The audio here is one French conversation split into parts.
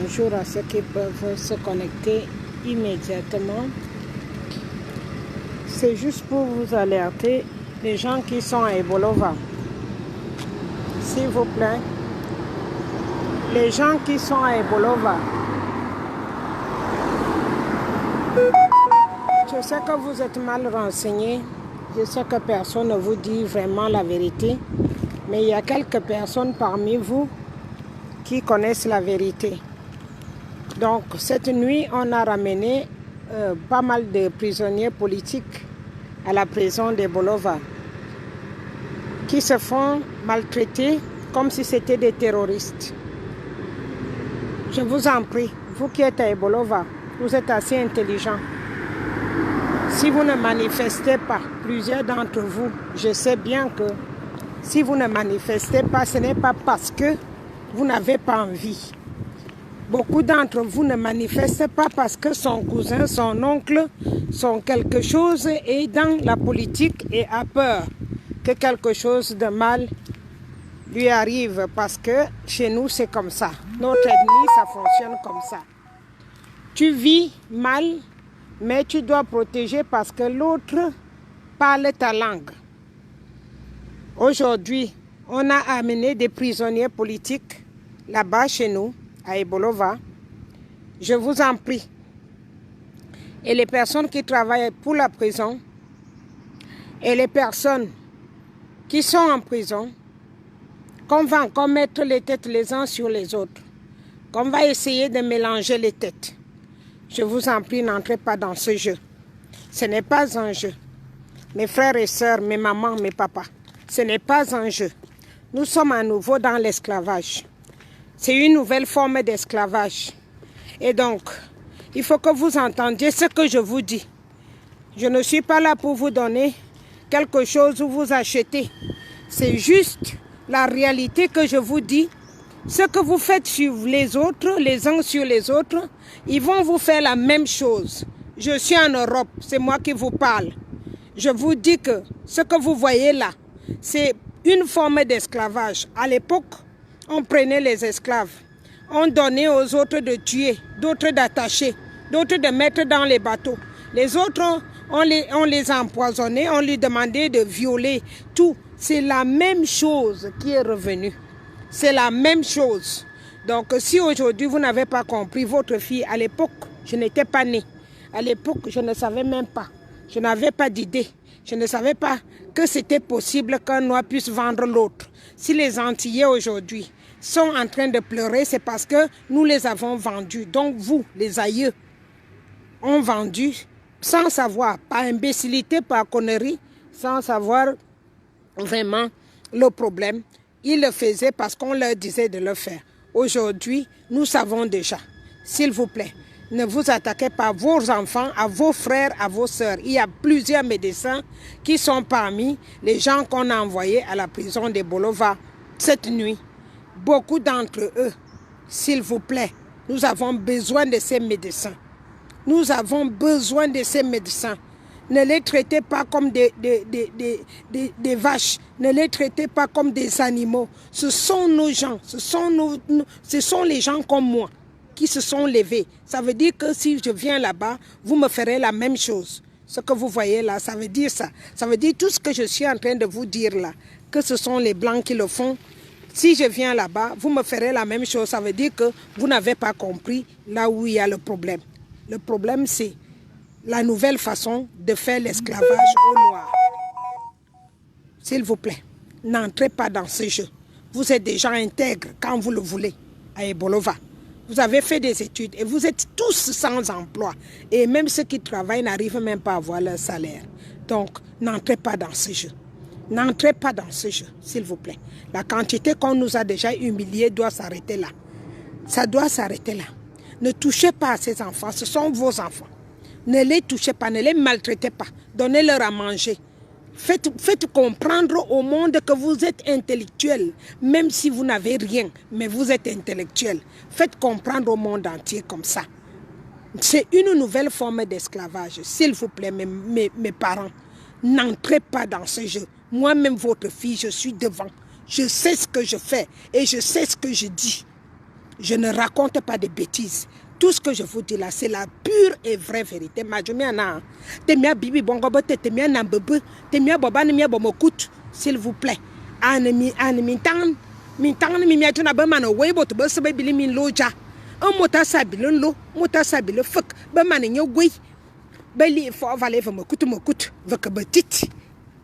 bonjour à ceux qui peuvent se connecter immédiatement. C'est juste pour vous alerter, les gens qui sont à Ebolova. S'il vous plaît, les gens qui sont à Ebolova. Je sais que vous êtes mal renseignés. Je sais que personne ne vous dit vraiment la vérité. Mais il y a quelques personnes parmi vous qui connaissent la vérité. Donc, cette nuit, on a ramené pas mal de prisonniers politiques à la prison d'Ebolova qui se font maltraiter comme si c'était des terroristes. Je vous en prie, vous qui êtes à Ebolova, vous êtes assez intelligents. Si vous ne manifestez pas, plusieurs d'entre vous, je sais bien que si vous ne manifestez pas, ce n'est pas parce que vous n'avez pas envie. Beaucoup d'entre vous ne manifestent pas parce que son cousin, son oncle sont quelque chose et dans la politique et a peur que quelque chose de mal lui arrive parce que chez nous c'est comme ça. Notre ethnie, ça fonctionne comme ça. Tu vis mal, mais tu dois protéger parce que l'autre parle ta langue. Aujourd'hui, on a amené des prisonniers politiques là-bas chez nous, à Ebolova. Je vous en prie. Et les personnes qui travaillent pour la prison et les personnes qui sont en prison, qu'on va encore mettre les têtes les uns sur les autres, qu'on va essayer de mélanger les têtes. Je vous en prie, n'entrez pas dans ce jeu. Ce n'est pas un jeu. Mes frères et sœurs, mes mamans, mes papas, ce n'est pas un jeu. Nous sommes à nouveau dans l'esclavage. C'est une nouvelle forme d'esclavage. Et donc, il faut que vous entendiez ce que je vous dis. Je ne suis pas là pour vous donner quelque chose ou vous acheter. C'est juste la réalité que je vous dis. Ce que vous faites sur les autres, les uns sur les autres, ils vont vous faire la même chose. Je suis en Europe, c'est moi qui vous parle. Je vous dis que ce que vous voyez là, c'est une forme d'esclavage. À l'époque, on prenait les esclaves. On donnait aux autres de tuer, d'autres d'attacher, d'autres de mettre dans les bateaux. Les autres, on les empoisonnait, on lui demandait de violer tout. C'est la même chose qui est revenue. C'est la même chose. Donc, si aujourd'hui, vous n'avez pas compris, votre fille, à l'époque, je n'étais pas née. À l'époque, je ne savais même pas. Je n'avais pas d'idée. Je ne savais pas que c'était possible qu'un Noir puisse vendre l'autre. Si les Antillais aujourd'hui sont en train de pleurer, c'est parce que nous les avons vendus. Donc vous, les aïeux, ont vendu sans savoir, par imbécilité, par connerie, sans savoir vraiment le problème. Ils le faisaient parce qu'on leur disait de le faire. Aujourd'hui, nous savons déjà. S'il vous plaît, ne vous attaquez pas à vos enfants, à vos frères, à vos sœurs. Il y a plusieurs médecins qui sont parmi les gens qu'on a envoyés à la prison d'Ebolova cette nuit. Beaucoup d'entre eux, s'il vous plaît, nous avons besoin de ces médecins. Nous avons besoin de ces médecins. Ne les traitez pas comme des vaches. Ne les traitez pas comme des animaux. Ce sont nos gens. Ce sont les gens comme moi qui se sont levés. Ça veut dire que si je viens là-bas, vous me ferez la même chose. Ce que vous voyez là, ça veut dire ça. Ça veut dire tout ce que je suis en train de vous dire là, que ce sont les Blancs qui le font. Si je viens là-bas, vous me ferez la même chose. Ça veut dire que vous n'avez pas compris là où il y a le problème. Le problème, c'est la nouvelle façon de faire l'esclavage au noir. S'il vous plaît, n'entrez pas dans ce jeu. Vous êtes des gens intègres quand vous le voulez à Ebolova. Vous avez fait des études et vous êtes tous sans emploi. Et même ceux qui travaillent n'arrivent même pas à avoir leur salaire. Donc, n'entrez pas dans ce jeu. N'entrez pas dans ce jeu, s'il vous plaît. La quantité qu'on nous a déjà humiliés doit s'arrêter là. Ça doit s'arrêter là. Ne touchez pas à ces enfants, ce sont vos enfants. Ne les touchez pas, ne les maltraitez pas. Donnez-leur à manger. Faites comprendre au monde que vous êtes intellectuel, même si vous n'avez rien, mais vous êtes intellectuel. Faites comprendre au monde entier comme ça. C'est une nouvelle forme d'esclavage. S'il vous plaît, mes parents, n'entrez pas dans ce jeu. Moi-même, votre fille, je suis devant. Je sais ce que je fais et je sais ce que je dis. Je ne raconte pas de bêtises. Tout ce que je vous dis là, c'est la pure et vraie vérité. S'il vous plaît.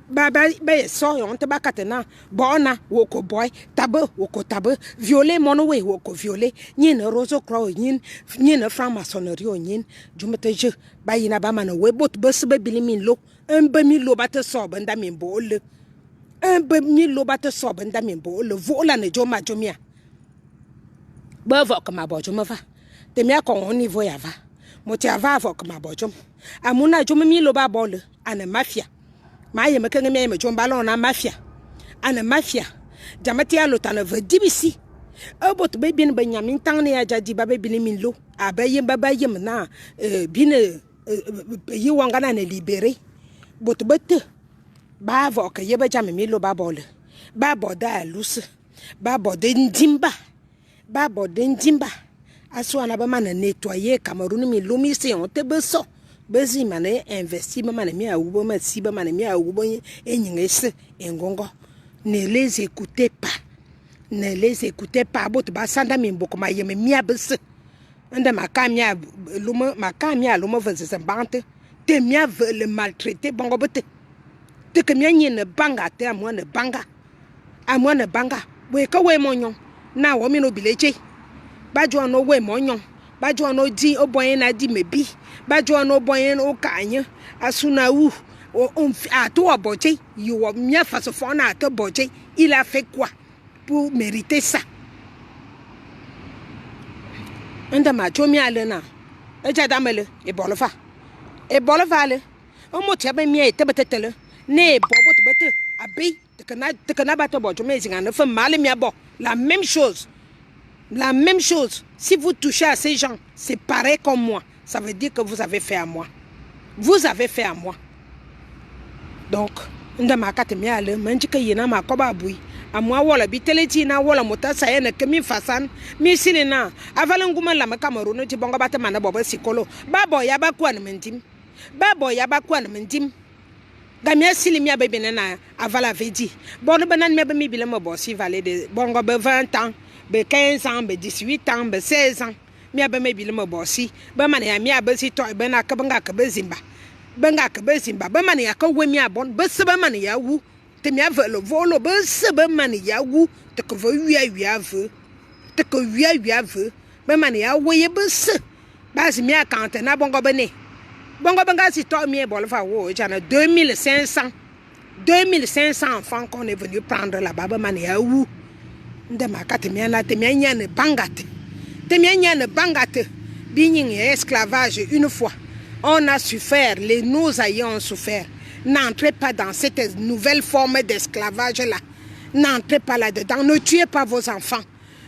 Baba so on te bakatena bona woko boy tabe woko tabe violer mon way woko violer nyin roso crow nyin franc-maçonnerie nyin jumete je bayina ba man we bot bus be bilimin lo un be mi lo bate so banda min bol un be mi lo bate so banda min bol vola ne joma jomia ba vok ma bo joma va te mi akon on niveau ya va moti ava vok ma bo jom amuna joma mi lo ba bol ana mafia maye mekenge me jomba lo na mafia ana mafia jamati alo tana vedibisi obot be bin benyamin tangni ya jadi babe bilimin lo abaye babaye na bine yi wangana na libéré bot bete ba vo ke yeba jamimi lo babole ba boda lus ba bodé ndimba ba bodé ndimba aso ana ba mana nettoyer Cameroun mi lo mi se on te beso bezi mane investi ba mane mi awubo ma si ba mane mi awubo enyingese engongo. Ne les écoutez pas. Ne les écoutez pas. Bot ba sanda mi mboko ma yeme mi abese. Anda makamia lumo makamia lumo veze bante. Te mi ave le maltraiter bongo bote. Te ke mi ne banga te amwa ne banga. Amwa ne banga. We ka we monyon. Na wo mi no bileche. Ba jo no we monyon. Ba jo no di oboyen na di mebi. Ba jo no boyen o kanye. Asuna wu. À toi, Bodje, il a mis face au fond à toi, Bodje. Il a fait quoi pour mériter ça? Un de ma chomie à l'ena. Et j'adamele, et bolova. Et bolovale. On m'a dit, bien, et t'es né, bobo, te abbé, te canabata, Bodje, mais il en a fait mal, et bon. La même chose. La même chose. Si vous touchez à ces gens, c'est pareil comme moi. Ça veut dire que vous avez fait à moi. Vous avez fait à moi. Donc, ndama katemi ale manjika yena makoba bui amwa wala biteleti na wala motasa yana kemi fasan mi silina avalanguma la Cameroun ti bonga bata mana bobo sikolo babo ya bakwa na mendim babo ya bakwa na mendim gamia silimia bebe na avala vedi bon banan me mi bile mo bossi valer de bongo be 20 ans be 15 ans be 18 ans be 16 ans mi abe me bile mo bossi ba man ya mi abe si to be na kabanga ka bezimba benga ke bezimba ba mani aka wemi abon be se ba mani ya wu te mi ave le volo be se ba mani ya wu te ko vo wi ave te ko wi ave ba mani ya wo ye be se ba si mi aka ante na bongo bene bongo benga si to mi e bol fa wo jana 2500 enfants qu'on est venu prendre là-bas ba mani ya wu ndema ka te mi na te mi nya ne bangate te mi nya ne bangate bi nyin esclavage une fois. On a souffert, nos aïeux ont souffert. N'entrez pas dans cette nouvelle forme d'esclavage-là. N'entrez pas là-dedans. Ne tuez pas vos enfants.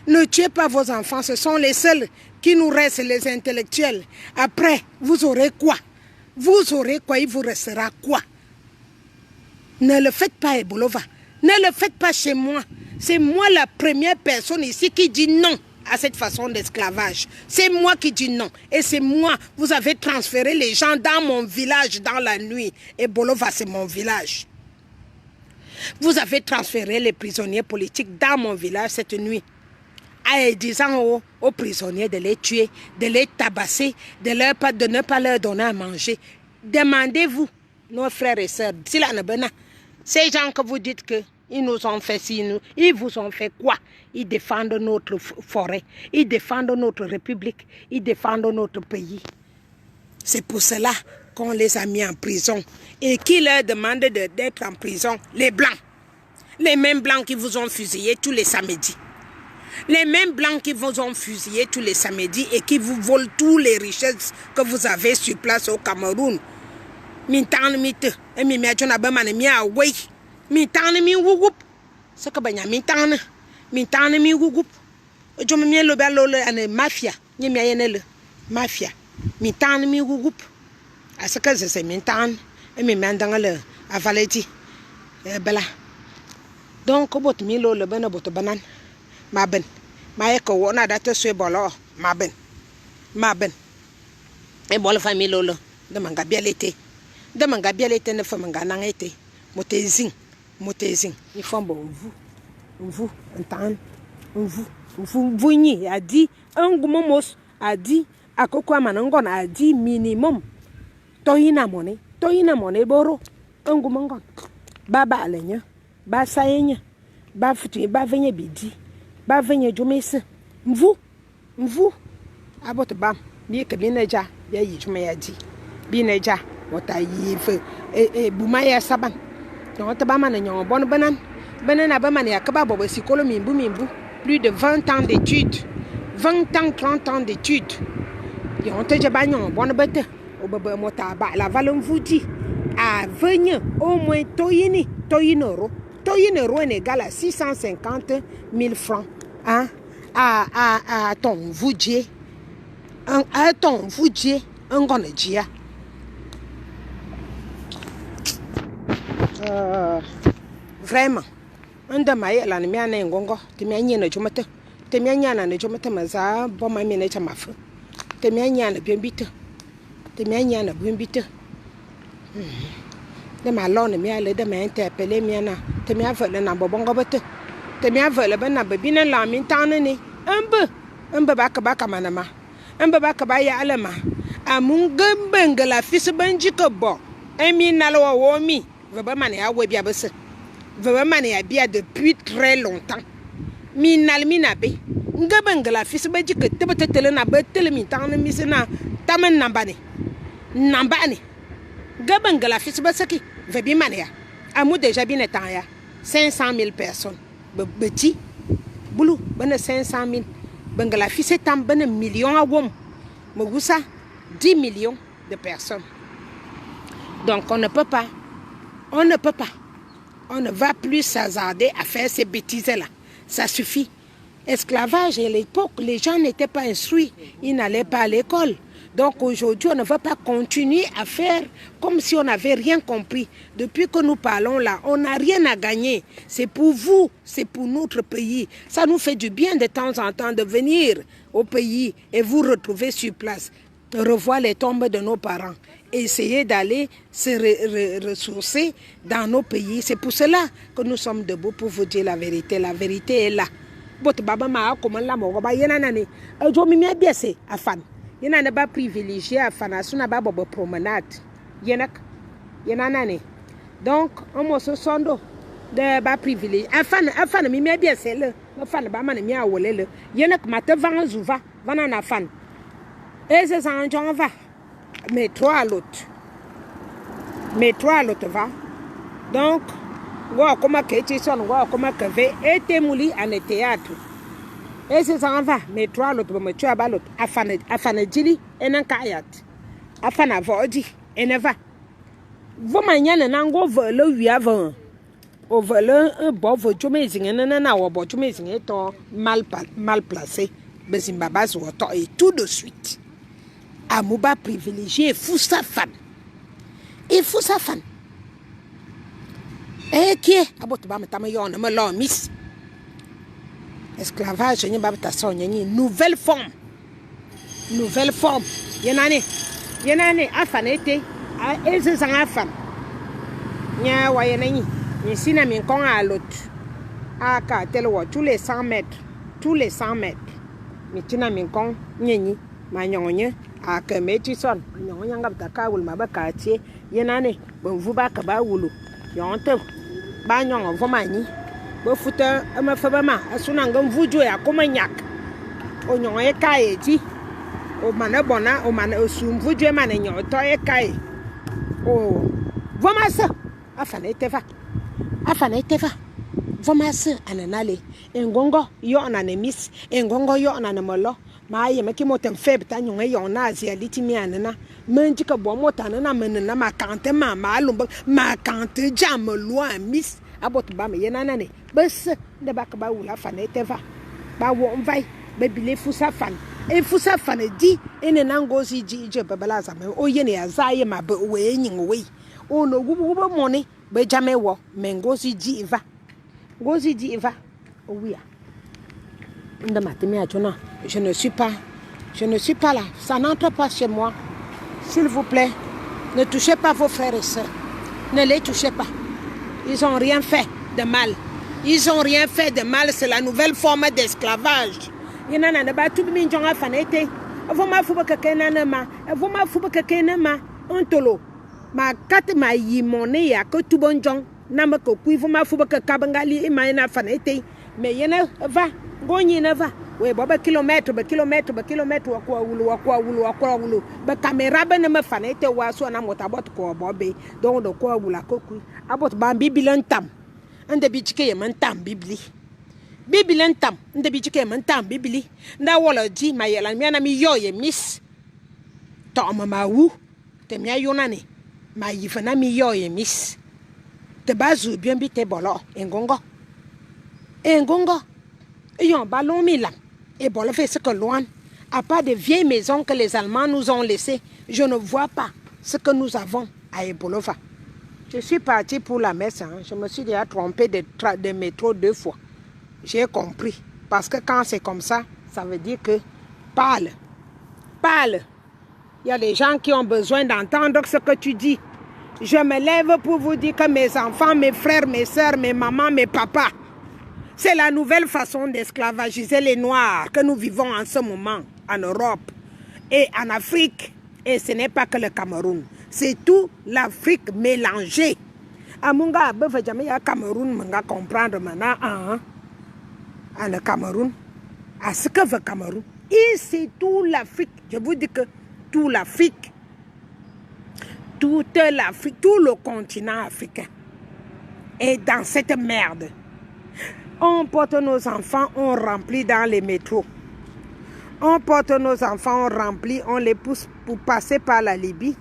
Ne tuez pas vos enfants. Ce sont les seuls qui nous restent, les intellectuels. Après, vous aurez quoi? Vous aurez quoi? Il vous restera quoi? Ne le faites pas, Ebolova. Ne le faites pas chez moi. C'est moi la première personne ici qui dit non à cette façon d'esclavage. C'est moi qui dis non. Et c'est moi. Vous avez transféré les gens dans mon village dans la nuit. Et Bolova, c'est mon village. Vous avez transféré les prisonniers politiques dans mon village cette nuit. En disant aux prisonniers de les tuer, de les tabasser, de ne pas leur donner à manger. Demandez-vous, nos frères et sœurs, ces gens que vous dites que ils nous ont fait ci, ils vous ont fait quoi? Ils défendent notre forêt, ils défendent notre république, ils défendent notre pays. C'est pour cela qu'on les a mis en prison. Et qui leur demande d'être en prison? Les blancs. Les mêmes blancs qui vous ont fusillé tous les samedis. Les mêmes blancs qui vous ont fusillé tous les samedis et qui vous volent toutes les richesses que vous avez sur place au Cameroun. Mintan mite, et mi miachona bamane mi away. Mintan mi wugup. Ce que banya mintan mi wugup. Je me mets le ballon à mafia. Ni mi ayenele. Mafia. Mintan mi wugup. À ce que c'est mintan. Et mi mandang le avaleti. Bella. Donc, au bout de 1000 le ben au bout de banane. Ma ben. Maeko wona date swe bolo maben. E bol famille lolo de manga bialete. De manga bialete ne famanga nangete. Motezing. Il faut bon vous entendre. Vous ni a dit un gumomos a dit à quoi manangon a dit minimum. Toyina money boro. Un gumongon. Baba alenya. Ba sayenya. Ba futu ba venye bidi. Ba venye jomese. Vous abot bam. Bien que bien déjà. Bien y jome ya dit. Bien déjà. Wota yi fe bumaya saban. Donc ta ba man nyon bon banan. Banan abaman ya kaba bobo sikolo mimbu. Plus de 20 ans d'études. 20 ans, 30 ans d'études. Et on te dit, bon, bête, au bébé, la valeur vous dit, à venir au moins toyinoro est égal à 650 000 francs. Hein? À ton voudier. À ton voudier, un gonadjia. Vraiment. Unda mai la ni ana ngongo te mi anya na jomata te mi anya na jomata maza bo ma mi na cha mafu te mi anya na bimbita de ma lone mi ale de ma interpeller mi na te mi avele na bobongo bete te mi avele be na bebi na la mi tane ni embe baka manama embe baka ba ya alema amunga bengala fisi banji ko bo emi na lo wo mi veba mane awe bia bese vraiment il y a bien depuis très longtemps. Minabe. Ngabangala fils baji que tebetele na betele mi tan mi sena tamen nambane. Gabangala fils basaki vebi mania. Amu déjà bien étant ya 500 000 personnes. Petit boulou ben 500 000. Bangala fils est en ben million à wom. Mogusa 10 millions de personnes. Donc on ne peut pas. On ne va plus s'hasarder à faire ces bêtises-là. Ça suffit. Esclavage, à l'époque, les gens n'étaient pas instruits. Ils n'allaient pas à l'école. Donc aujourd'hui, on ne va pas continuer à faire comme si on n'avait rien compris. Depuis que nous parlons là, on n'a rien à gagner. C'est pour vous, c'est pour notre pays. Ça nous fait du bien de temps en temps de venir au pays et vous retrouver sur place. Revoir les tombes de nos parents. Essayer d'aller se ressourcer dans nos pays. C'est pour cela que nous sommes debout pour vous dire la vérité. La vérité est là. Votre baba ma comment la mo ba yena nani. Ojo mi me biese afan. Yena ne ba privilégié afan asuna ba bobo promenade. Yena nani. Donc on mo so sondo de ba privilégié. Afan mi me biese le. Afan ba man mi awole le. Yena mate van zuva van na afan. Et c'est ça, on va. Mais trois à l'autre va. Donc, on comme que et mouli en théâtre. Et c'est ça, on va. Mais trois à l'autre, mais tu as l'autre. Afana dili, et n'en kayat. Afana vodi, et ne va. Vous m'en n'ango vole, oui, avant. Au vole, un bon votumezing, et n'en a pas votumezing, et mal placé. Bezimbabas ou et tout de suite. Amouba privilégié, Foussa fan. Et Foussa fan. Et qui est? Abotba metamayon, me l'on miss. Esclavage, n'y a pas de nouvelle forme. Yenane, afan été. Et c'est un afan. Nya wayenani. Ici, n'a mis con à l'autre. Ah, car tel ou tous les 100 mètres. Mais tu n'as mis con, n'y Magnonye, à que Métisson, Magnonga Taka will ma quartier, Yenane, bon vous back about Wulu. Yonte, Bagnon of Vomani, Bofuta, a mafabama, as soon as vous jouer à Comagnac. Onyon e kaeti, o manabona, o man, o sum, vous jouer man in your toy kai. Oh, Vomasa, Afaneteva. Vomasa, and an alley, and Gongo, yon an miss, and Gongo yon an a molo. My make him motem feb tan yon nazi a litimiana. Menjica bomotana menina ma cante mamma ma cante jam loin miss about bama yenanane. Bus the back about faneteva. Ba won't vai, baby le fusa fan. E fusa fan a d in an angozi g babalaza. O yene as I am a but weighing away. Oh no, woo money, but jamewa, mengozi jiva. Gozi jiva. Oh, we are. Je ne suis pas là. Ça n'entre pas chez moi. S'il vous plaît, ne touchez pas vos frères et sœurs. Ne les touchez pas. Ils n'ont rien fait de mal. Ils n'ont rien fait de mal. C'est la nouvelle forme d'esclavage. Ma carte ma yimone ya ko tubonjong na ma ko kui vuma fuba ka kabangali e mai na fanete me yena va gonyi na va we baba kilomètre wa kwa wulu ba camera ba na ma fanete wa so na mota bot ko bobe donc do ko wula ko kui abot ba bibilan tam ande bi chike man tam bibilan tam ande bi chike man tam bibili nda wala ji ma yela mi na mi yoye miss to ma wu te mi ayonane ma yifana mi yoye miss te bazu bien bi te bolo engongo yon ballon milan et bolo fait ce que loin à part des vieilles maisons que les Allemands nous ont laissées. Je ne vois pas ce que nous avons à Ebolova. Je suis partie pour la messe, hein. Je me suis déjà trompée de métro 2 fois. J'ai compris, parce que quand c'est comme ça, ça veut dire que parle. Il y a des gens qui ont besoin d'entendre ce que tu dis. Je me lève pour vous dire que mes enfants, mes frères, mes sœurs, mes mamans, mes papas, c'est la nouvelle façon d'esclavagiser les Noirs que nous vivons en ce moment en Europe et en Afrique. Et ce n'est pas que le Cameroun. C'est tout l'Afrique mélangée. Amunga Befajamia Cameroun, m'ga comprendre maintenant, le Cameroun, à ce que veut Cameroun. Et c'est tout l'Afrique. Je vous dis que toute l'Afrique, tout le continent africain est dans cette merde. On porte nos enfants, on remplit dans les métros. On porte nos enfants, on remplit, on les pousse pour passer par la Libye.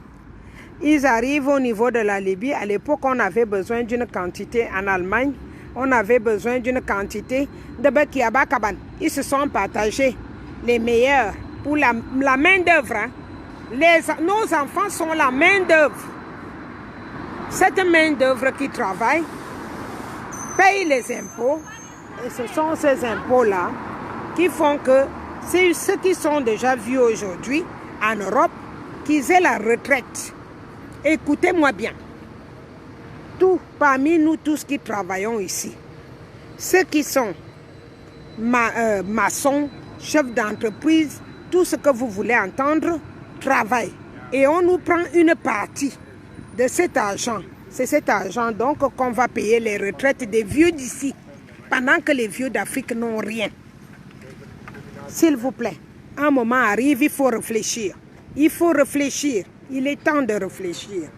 Ils arrivent au niveau de la Libye. À l'époque, on avait besoin d'une quantité en Allemagne. On avait besoin d'une quantité de Bekiabakaban. Ils se sont partagés les meilleurs pour la main-d'œuvre. Hein. Nos enfants sont la main-d'œuvre. Cette main-d'œuvre qui travaille paye les impôts. Et ce sont ces impôts-là qui font que c'est ceux qui sont déjà vus aujourd'hui en Europe qu'ils aient la retraite. Écoutez-moi bien. Parmi nous tous qui travaillons ici, ceux qui sont maçons, chefs d'entreprise, tout ce que vous voulez entendre, travaillent. Et on nous prend une partie de cet argent. C'est cet argent donc qu'on va payer les retraites des vieux d'ici, pendant que les vieux d'Afrique n'ont rien. S'il vous plaît, un moment arrive, il faut réfléchir. Il faut réfléchir. Il est temps de réfléchir.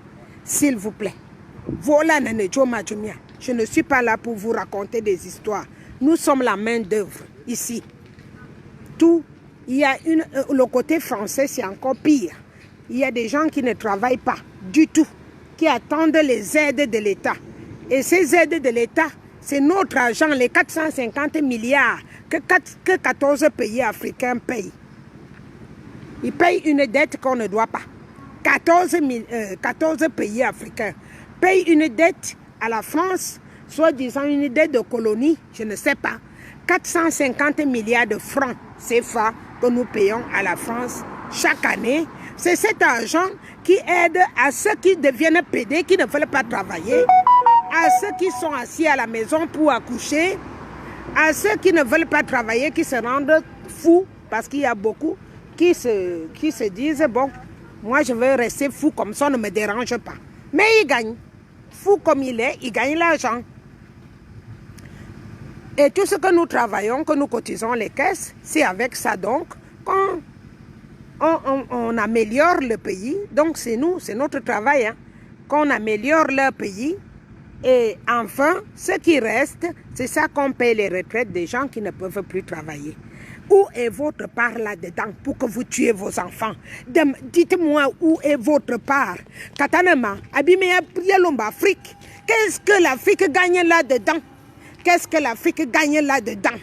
S'il vous plaît. Voilà, je ne suis pas là pour vous raconter des histoires. Nous sommes la main-d'œuvre ici. Il y a le côté français, c'est encore pire. Il y a des gens qui ne travaillent pas du tout, qui attendent les aides de l'État. Et ces aides de l'État, c'est notre argent, les 450 milliards que 14 pays africains payent. Ils payent une dette qu'on ne doit pas. 14 pays africains payent une dette à la France, soit disant une dette de colonie, je ne sais pas. 450 milliards de francs CFA que nous payons à la France chaque année. C'est cet argent qui aide à ceux qui deviennent pédés, qui ne veulent pas travailler, à ceux qui sont assis à la maison pour accoucher, à ceux qui ne veulent pas travailler, qui se rendent fous, parce qu'il y a beaucoup qui se disent, bon, moi je veux rester fou comme ça, ne me dérange pas. Mais il gagne. Fou comme il est, il gagne l'argent. Et tout ce que nous travaillons, que nous cotisons les caisses, c'est avec ça donc qu'on on améliore le pays. Donc c'est nous, c'est notre travail, hein, qu'on améliore leur pays. Et enfin, ce qui reste, c'est ça qu'on paye les retraites des gens qui ne peuvent plus travailler. Où est votre part là-dedans pour que vous tuez vos enfants? Dites-moi où est votre part. Katanema, Abimea Prielomba, Afrique. Qu'est-ce que l'Afrique gagne là-dedans? Qu'est-ce que l'Afrique gagne là-dedans?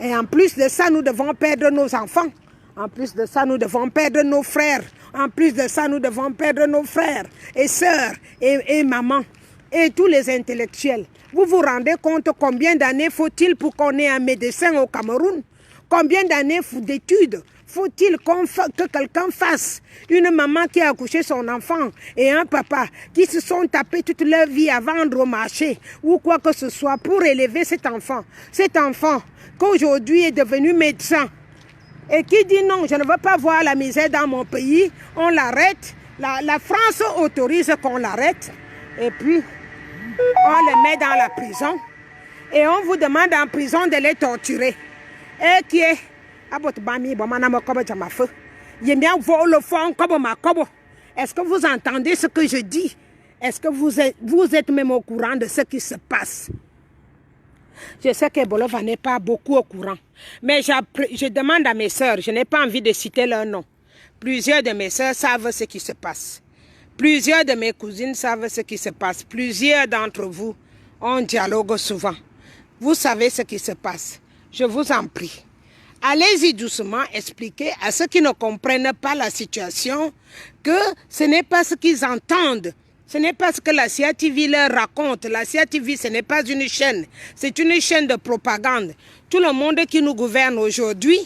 Et en plus de ça, nous devons perdre nos enfants. En plus de ça, nous devons perdre nos frères. En plus de ça, nous devons perdre nos frères et sœurs et mamans et tous les intellectuels. Vous vous rendez compte combien d'années faut-il pour qu'on ait un médecin au Cameroun? Combien d'années d'études faut-il que quelqu'un fasse? Une maman qui a accouché son enfant et un papa qui se sont tapés toute leur vie à vendre au marché ou quoi que ce soit pour élever cet enfant. Cet enfant qu'aujourd'hui est devenu médecin et qui dit non, je ne veux pas voir la misère dans mon pays, on l'arrête. La France autorise qu'on l'arrête et puis on le met dans la prison et on vous demande en prison de les torturer. Et qui est est-ce que vous entendez ce que je dis? Est-ce que vous êtes même au courant de ce qui se passe? Je sais que Bolova n'est pas beaucoup au courant. Mais je demande à mes sœurs, je n'ai pas envie de citer leur nom. Plusieurs de mes sœurs savent ce qui se passe. Plusieurs de mes cousines savent ce qui se passe. Plusieurs d'entre vous, on dialogue souvent. Vous savez ce qui se passe. Je vous en prie. Allez-y doucement expliquer à ceux qui ne comprennent pas la situation que ce n'est pas ce qu'ils entendent. Ce n'est pas ce que la CIA TV leur raconte. La CIA TV, ce n'est pas une chaîne. C'est une chaîne de propagande. Tout le monde qui nous gouverne aujourd'hui,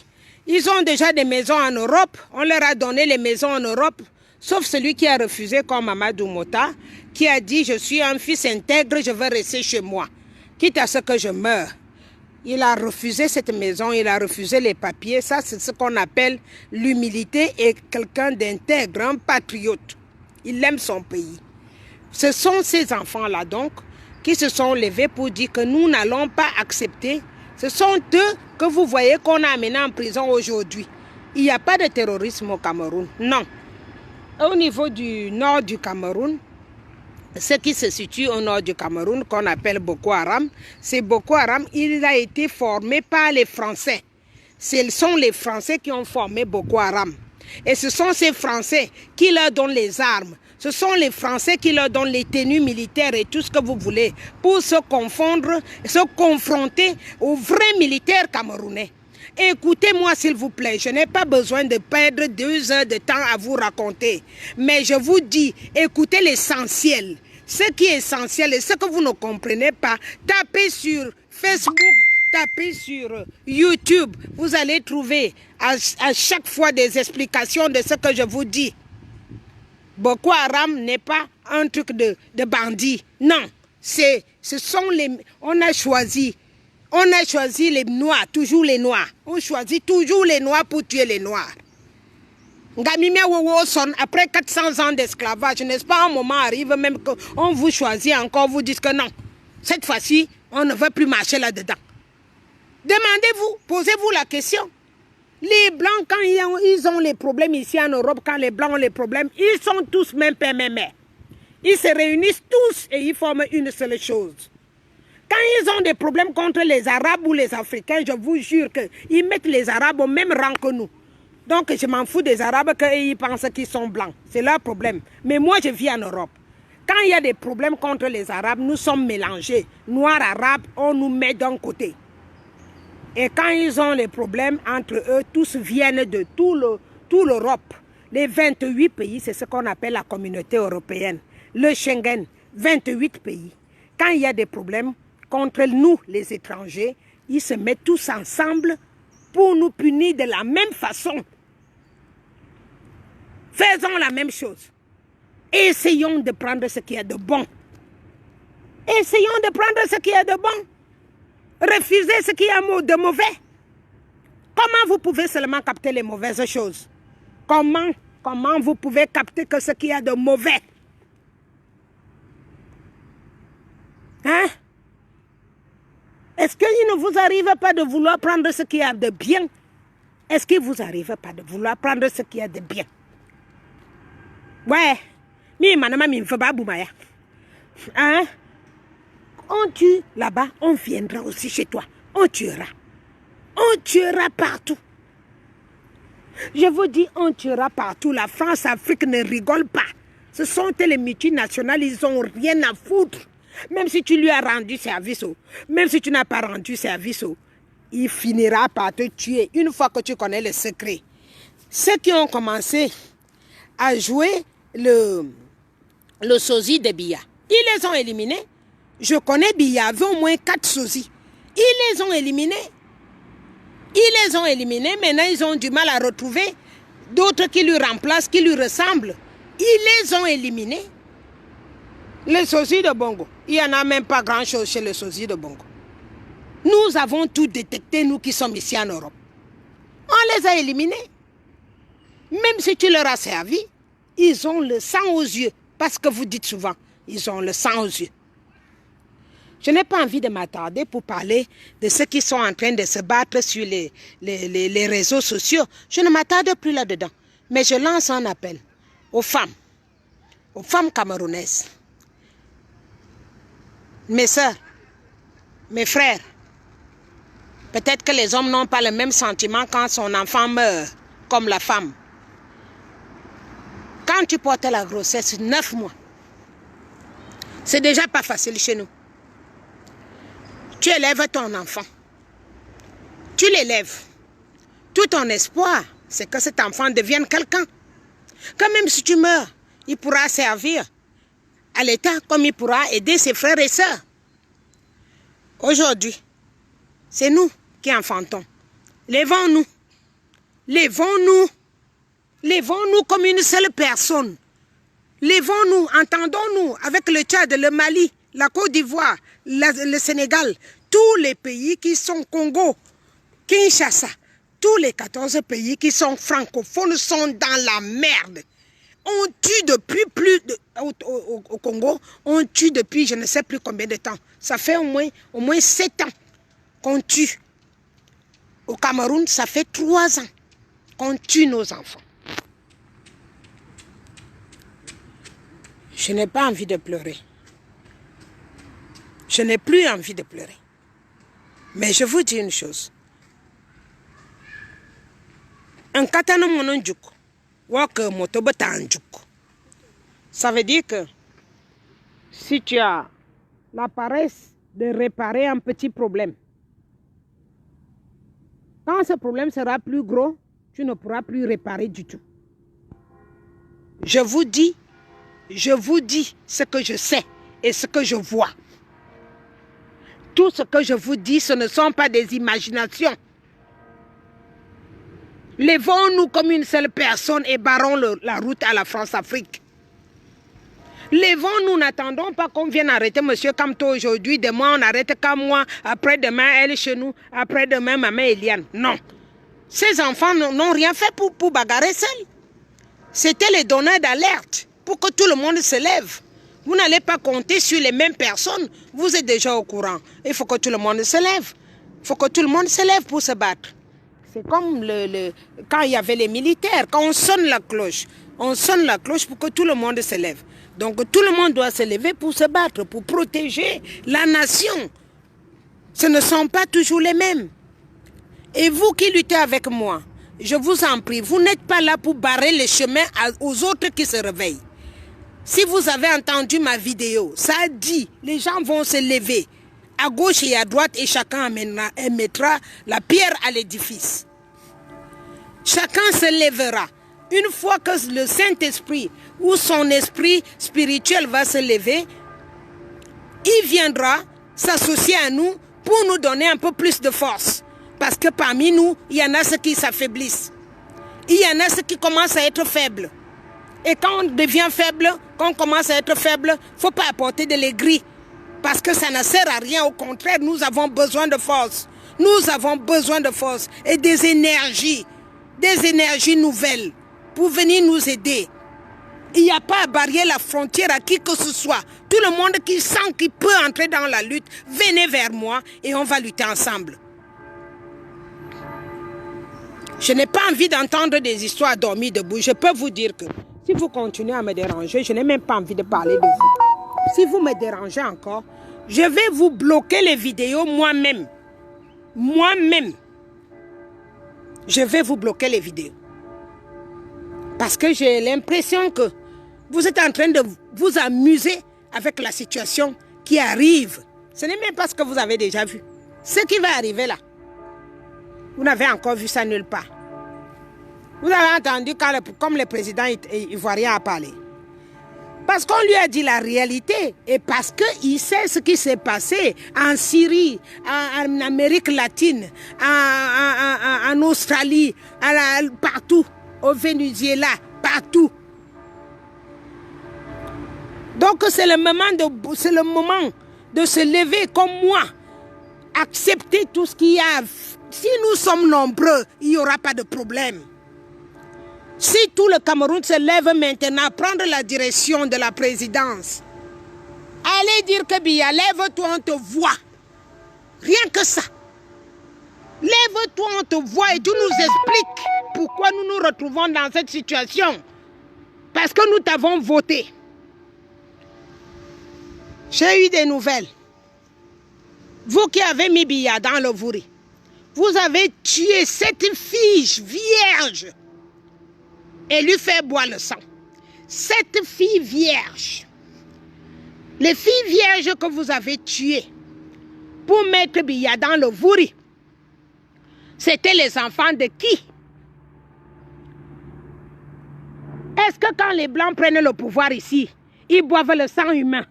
ils ont déjà des maisons en Europe. On leur a donné les maisons en Europe. Sauf celui qui a refusé comme Mamadou Mota, qui a dit « Je suis un fils intègre, je veux rester chez moi. Quitte à ce que je meure. » Il a refusé cette maison, il a refusé les papiers. Ça, c'est ce qu'on appelle l'humilité et quelqu'un d'intègre, un patriote. Il aime son pays. Ce sont ces enfants-là, donc, qui se sont levés pour dire que nous n'allons pas accepter. Ce sont eux que vous voyez qu'on a amenés en prison aujourd'hui. Il n'y a pas de terrorisme au Cameroun, non. Au niveau du nord du Cameroun, ce qui se situe au nord du Cameroun, qu'on appelle Boko Haram, c'est Boko Haram, il a été formé par les Français. Ce sont les Français qui ont formé Boko Haram. Et ce sont ces Français qui leur donnent les armes. Ce sont les Français qui leur donnent les tenues militaires et tout ce que vous voulez pour se confondre, se confronter aux vrais militaires camerounais. Écoutez-moi s'il vous plaît, je n'ai pas besoin de perdre 2 heures de temps à vous raconter. Mais je vous dis, écoutez l'essentiel. Ce qui est essentiel et ce que vous ne comprenez pas, tapez sur Facebook, tapez sur YouTube. Vous allez trouver à chaque fois des explications de ce que je vous dis. Boko Haram n'est pas un truc de bandits. Non, ce sont les... On a choisi les Noirs, toujours les Noirs. On choisit toujours les Noirs pour tuer les Noirs. Après 400 ans d'esclavage, n'est-ce pas, un moment arrive même qu'on vous choisit encore, vous dites que non. Cette fois-ci, on ne veut plus marcher là-dedans. Demandez-vous, posez-vous la question. Les Blancs, quand ils ont les problèmes ici en Europe, quand les Blancs ont les problèmes, ils sont tous même père, même mère. Ils se réunissent tous et ils forment une seule chose. Quand ils ont des problèmes contre les Arabes ou les Africains, je vous jure qu'ils mettent les Arabes au même rang que nous. Donc je m'en fous des Arabes qu'ils pensent qu'ils sont blancs. C'est leur problème. Mais moi je vis en Europe. Quand il y a des problèmes contre les Arabes, nous sommes mélangés. Noirs, Arabes, on nous met d'un côté. Et quand ils ont les problèmes entre eux, tous viennent de tout l'Europe. Les 28 pays, c'est ce qu'on appelle la communauté européenne. Le Schengen, 28 pays. Quand il y a des problèmes contre nous, les étrangers, ils se mettent tous ensemble pour nous punir de la même façon. Faisons la même chose. Essayons de prendre ce qu'il y a de bon. Essayons de prendre ce qu'il y a de bon. Refusez ce qu'il y a de mauvais. Comment vous pouvez seulement capter les mauvaises choses? Comment vous pouvez capter que ce qu'il y a de mauvais? Hein? Est-ce qu'il ne vous arrive pas de vouloir prendre ce qu'il y a de bien? Est-ce qu'il ne vous arrive pas de vouloir prendre ce qu'il y a de bien? Ouais. Hein? On tue là-bas, on viendra aussi chez toi. On tuera. On tuera partout. Je vous dis, on tuera partout. La France-Afrique ne rigole pas. Ce sont les multinationales, ils n'ont rien à foutre. Même si tu lui as rendu service, même si tu n'as pas rendu service, il finira par te tuer une fois que tu connais le secret. Ceux qui ont commencé à jouer le sosie de Biya, ils les ont éliminés. Je connais Biya, il y avait au moins 4 sosies. Ils les ont éliminés. Ils les ont éliminés, maintenant ils ont du mal à retrouver d'autres qui lui remplacent, qui lui ressemblent. Ils les ont éliminés. Le sosie de Bongo, il n'y en a même pas grand-chose chez le sosie de Bongo. Nous avons tout détecté, nous qui sommes ici en Europe. On les a éliminés. Même si tu leur as servi, ils ont le sang aux yeux. Parce que vous dites souvent, ils ont le sang aux yeux. Je n'ai pas envie de m'attarder pour parler de ceux qui sont en train de se battre sur les réseaux sociaux. Je ne m'attarde plus là-dedans. Mais je lance un appel aux femmes camerounaises. Mes sœurs, mes frères, peut-être que les hommes n'ont pas le même sentiment quand son enfant meurt, comme la femme. Quand tu portes la grossesse 9 mois, c'est déjà pas facile chez nous. Tu élèves ton enfant. Tu l'élèves. Tout ton espoir, c'est que cet enfant devienne quelqu'un. Que même si tu meurs, il pourra servir à l'État comme il pourra aider ses frères et sœurs. Aujourd'hui, c'est nous qui enfantons. Lèvons-nous. Lèvons-nous. Lèvons-nous comme une seule personne. Lèvons-nous, entendons-nous avec le Tchad, le Mali, la Côte d'Ivoire, le Sénégal, tous les pays qui sont Congo, Kinshasa, tous les 14 pays qui sont francophones sont dans la merde. On tue depuis au Congo, on tue depuis je ne sais plus combien de temps. Ça fait au moins 7 ans qu'on tue. Au Cameroun, ça fait 3 ans qu'on tue nos enfants. Je n'ai pas envie de pleurer. Je n'ai plus envie de pleurer. Mais je vous dis une chose. Un katana mononjuk, wak motobotanjuk. Ça veut dire que si tu as la paresse de réparer un petit problème, quand ce problème sera plus gros, tu ne pourras plus réparer du tout. Je vous dis ce que je sais et ce que je vois. Tout ce que je vous dis, ce ne sont pas des imaginations. Lèvons-nous comme une seule personne et barrons la route à la France-Afrique. Lèvons-nous, n'attendons pas qu'on vienne arrêter M. Kamto aujourd'hui. Demain, on arrête Kamwa. Après-demain, elle chez nous. Après-demain, maman Eliane. Non. Ces enfants n'ont rien fait pour bagarrer seuls. C'était les donneurs d'alerte pour que tout le monde se lève. Vous n'allez pas compter sur les mêmes personnes. Vous êtes déjà au courant. Il faut que tout le monde se lève. Il faut que tout le monde se lève pour se battre. C'est comme quand il y avait les militaires. Quand on sonne la cloche. On sonne la cloche pour que tout le monde se lève. Donc tout le monde doit se lever pour se battre, pour protéger la nation. Ce ne sont pas toujours les mêmes. Et vous qui luttez avec moi, je vous en prie, vous n'êtes pas là pour barrer les chemins aux autres qui se réveillent. Si vous avez entendu ma vidéo, ça dit, les gens vont se lever à gauche et à droite et chacun mettra la pierre à l'édifice. Chacun se lèvera. Une fois que le Saint-Esprit ou son esprit spirituel va se lever, il viendra s'associer à nous pour nous donner un peu plus de force. Parce que parmi nous, il y en a ceux qui s'affaiblissent. Il y en a ceux qui commencent à être faibles. Et quand on devient faible, quand on commence à être faible, il ne faut pas apporter de l'aigri. Parce que ça ne sert à rien. Au contraire, nous avons besoin de force. Nous avons besoin de force et des énergies nouvelles pour venir nous aider. Il n'y a pas à barrer la frontière à qui que ce soit. Tout le monde qui sent qu'il peut entrer dans la lutte, venez vers moi et on va lutter ensemble. Je n'ai pas envie d'entendre des histoires dormies debout. Je peux vous dire que si vous continuez à me déranger, je n'ai même pas envie de parler de vous. Si vous me dérangez encore, je vais vous bloquer les vidéos moi-même. Moi-même. Je vais vous bloquer les vidéos. Parce que j'ai l'impression que vous êtes en train de vous amuser avec la situation qui arrive. Ce n'est même pas ce que vous avez déjà vu. Ce qui va arriver là. Vous n'avez encore vu ça nulle part. Vous avez entendu comme le président ivoirien a parlé. Parce qu'on lui a dit la réalité et parce qu'il sait ce qui s'est passé en Syrie, en Amérique latine, en Australie, partout, au Venezuela, partout. Donc c'est le moment de se lever comme moi, accepter tout ce qu'il y a. Si nous sommes nombreux, il n'y aura pas de problème. Si tout le Cameroun se lève maintenant, prendre la direction de la présidence, allez dire que Biya, lève-toi, on te voit. Rien que ça. Lève-toi, on te voit et tu nous expliques pourquoi nous nous retrouvons dans cette situation. Parce que nous t'avons voté. J'ai eu des nouvelles. Vous qui avez mis Biya dans le Vouri, vous avez tué cette fille vierge et lui fait boire le sang. Cette fille vierge, les filles vierges que vous avez tuées pour mettre Biya dans le Vouri, c'était les enfants de qui? Est-ce que quand les Blancs prennent le pouvoir ici, ils boivent le sang humain?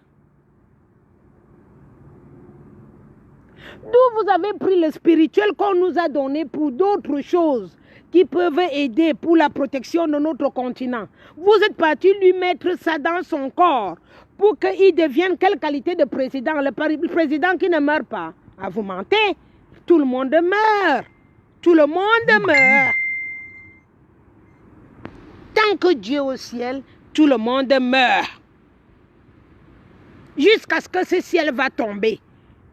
D'où vous avez pris le spirituel qu'on nous a donné pour d'autres choses qui peuvent aider pour la protection de notre continent. Vous êtes parti lui mettre ça dans son corps pour qu'il devienne quelle qualité de président? Le président qui ne meurt pas. Ah, vous mentez. Tout le monde meurt. Tout le monde meurt. Tant que Dieu au ciel, tout le monde meurt. Jusqu'à ce que ce ciel va tomber.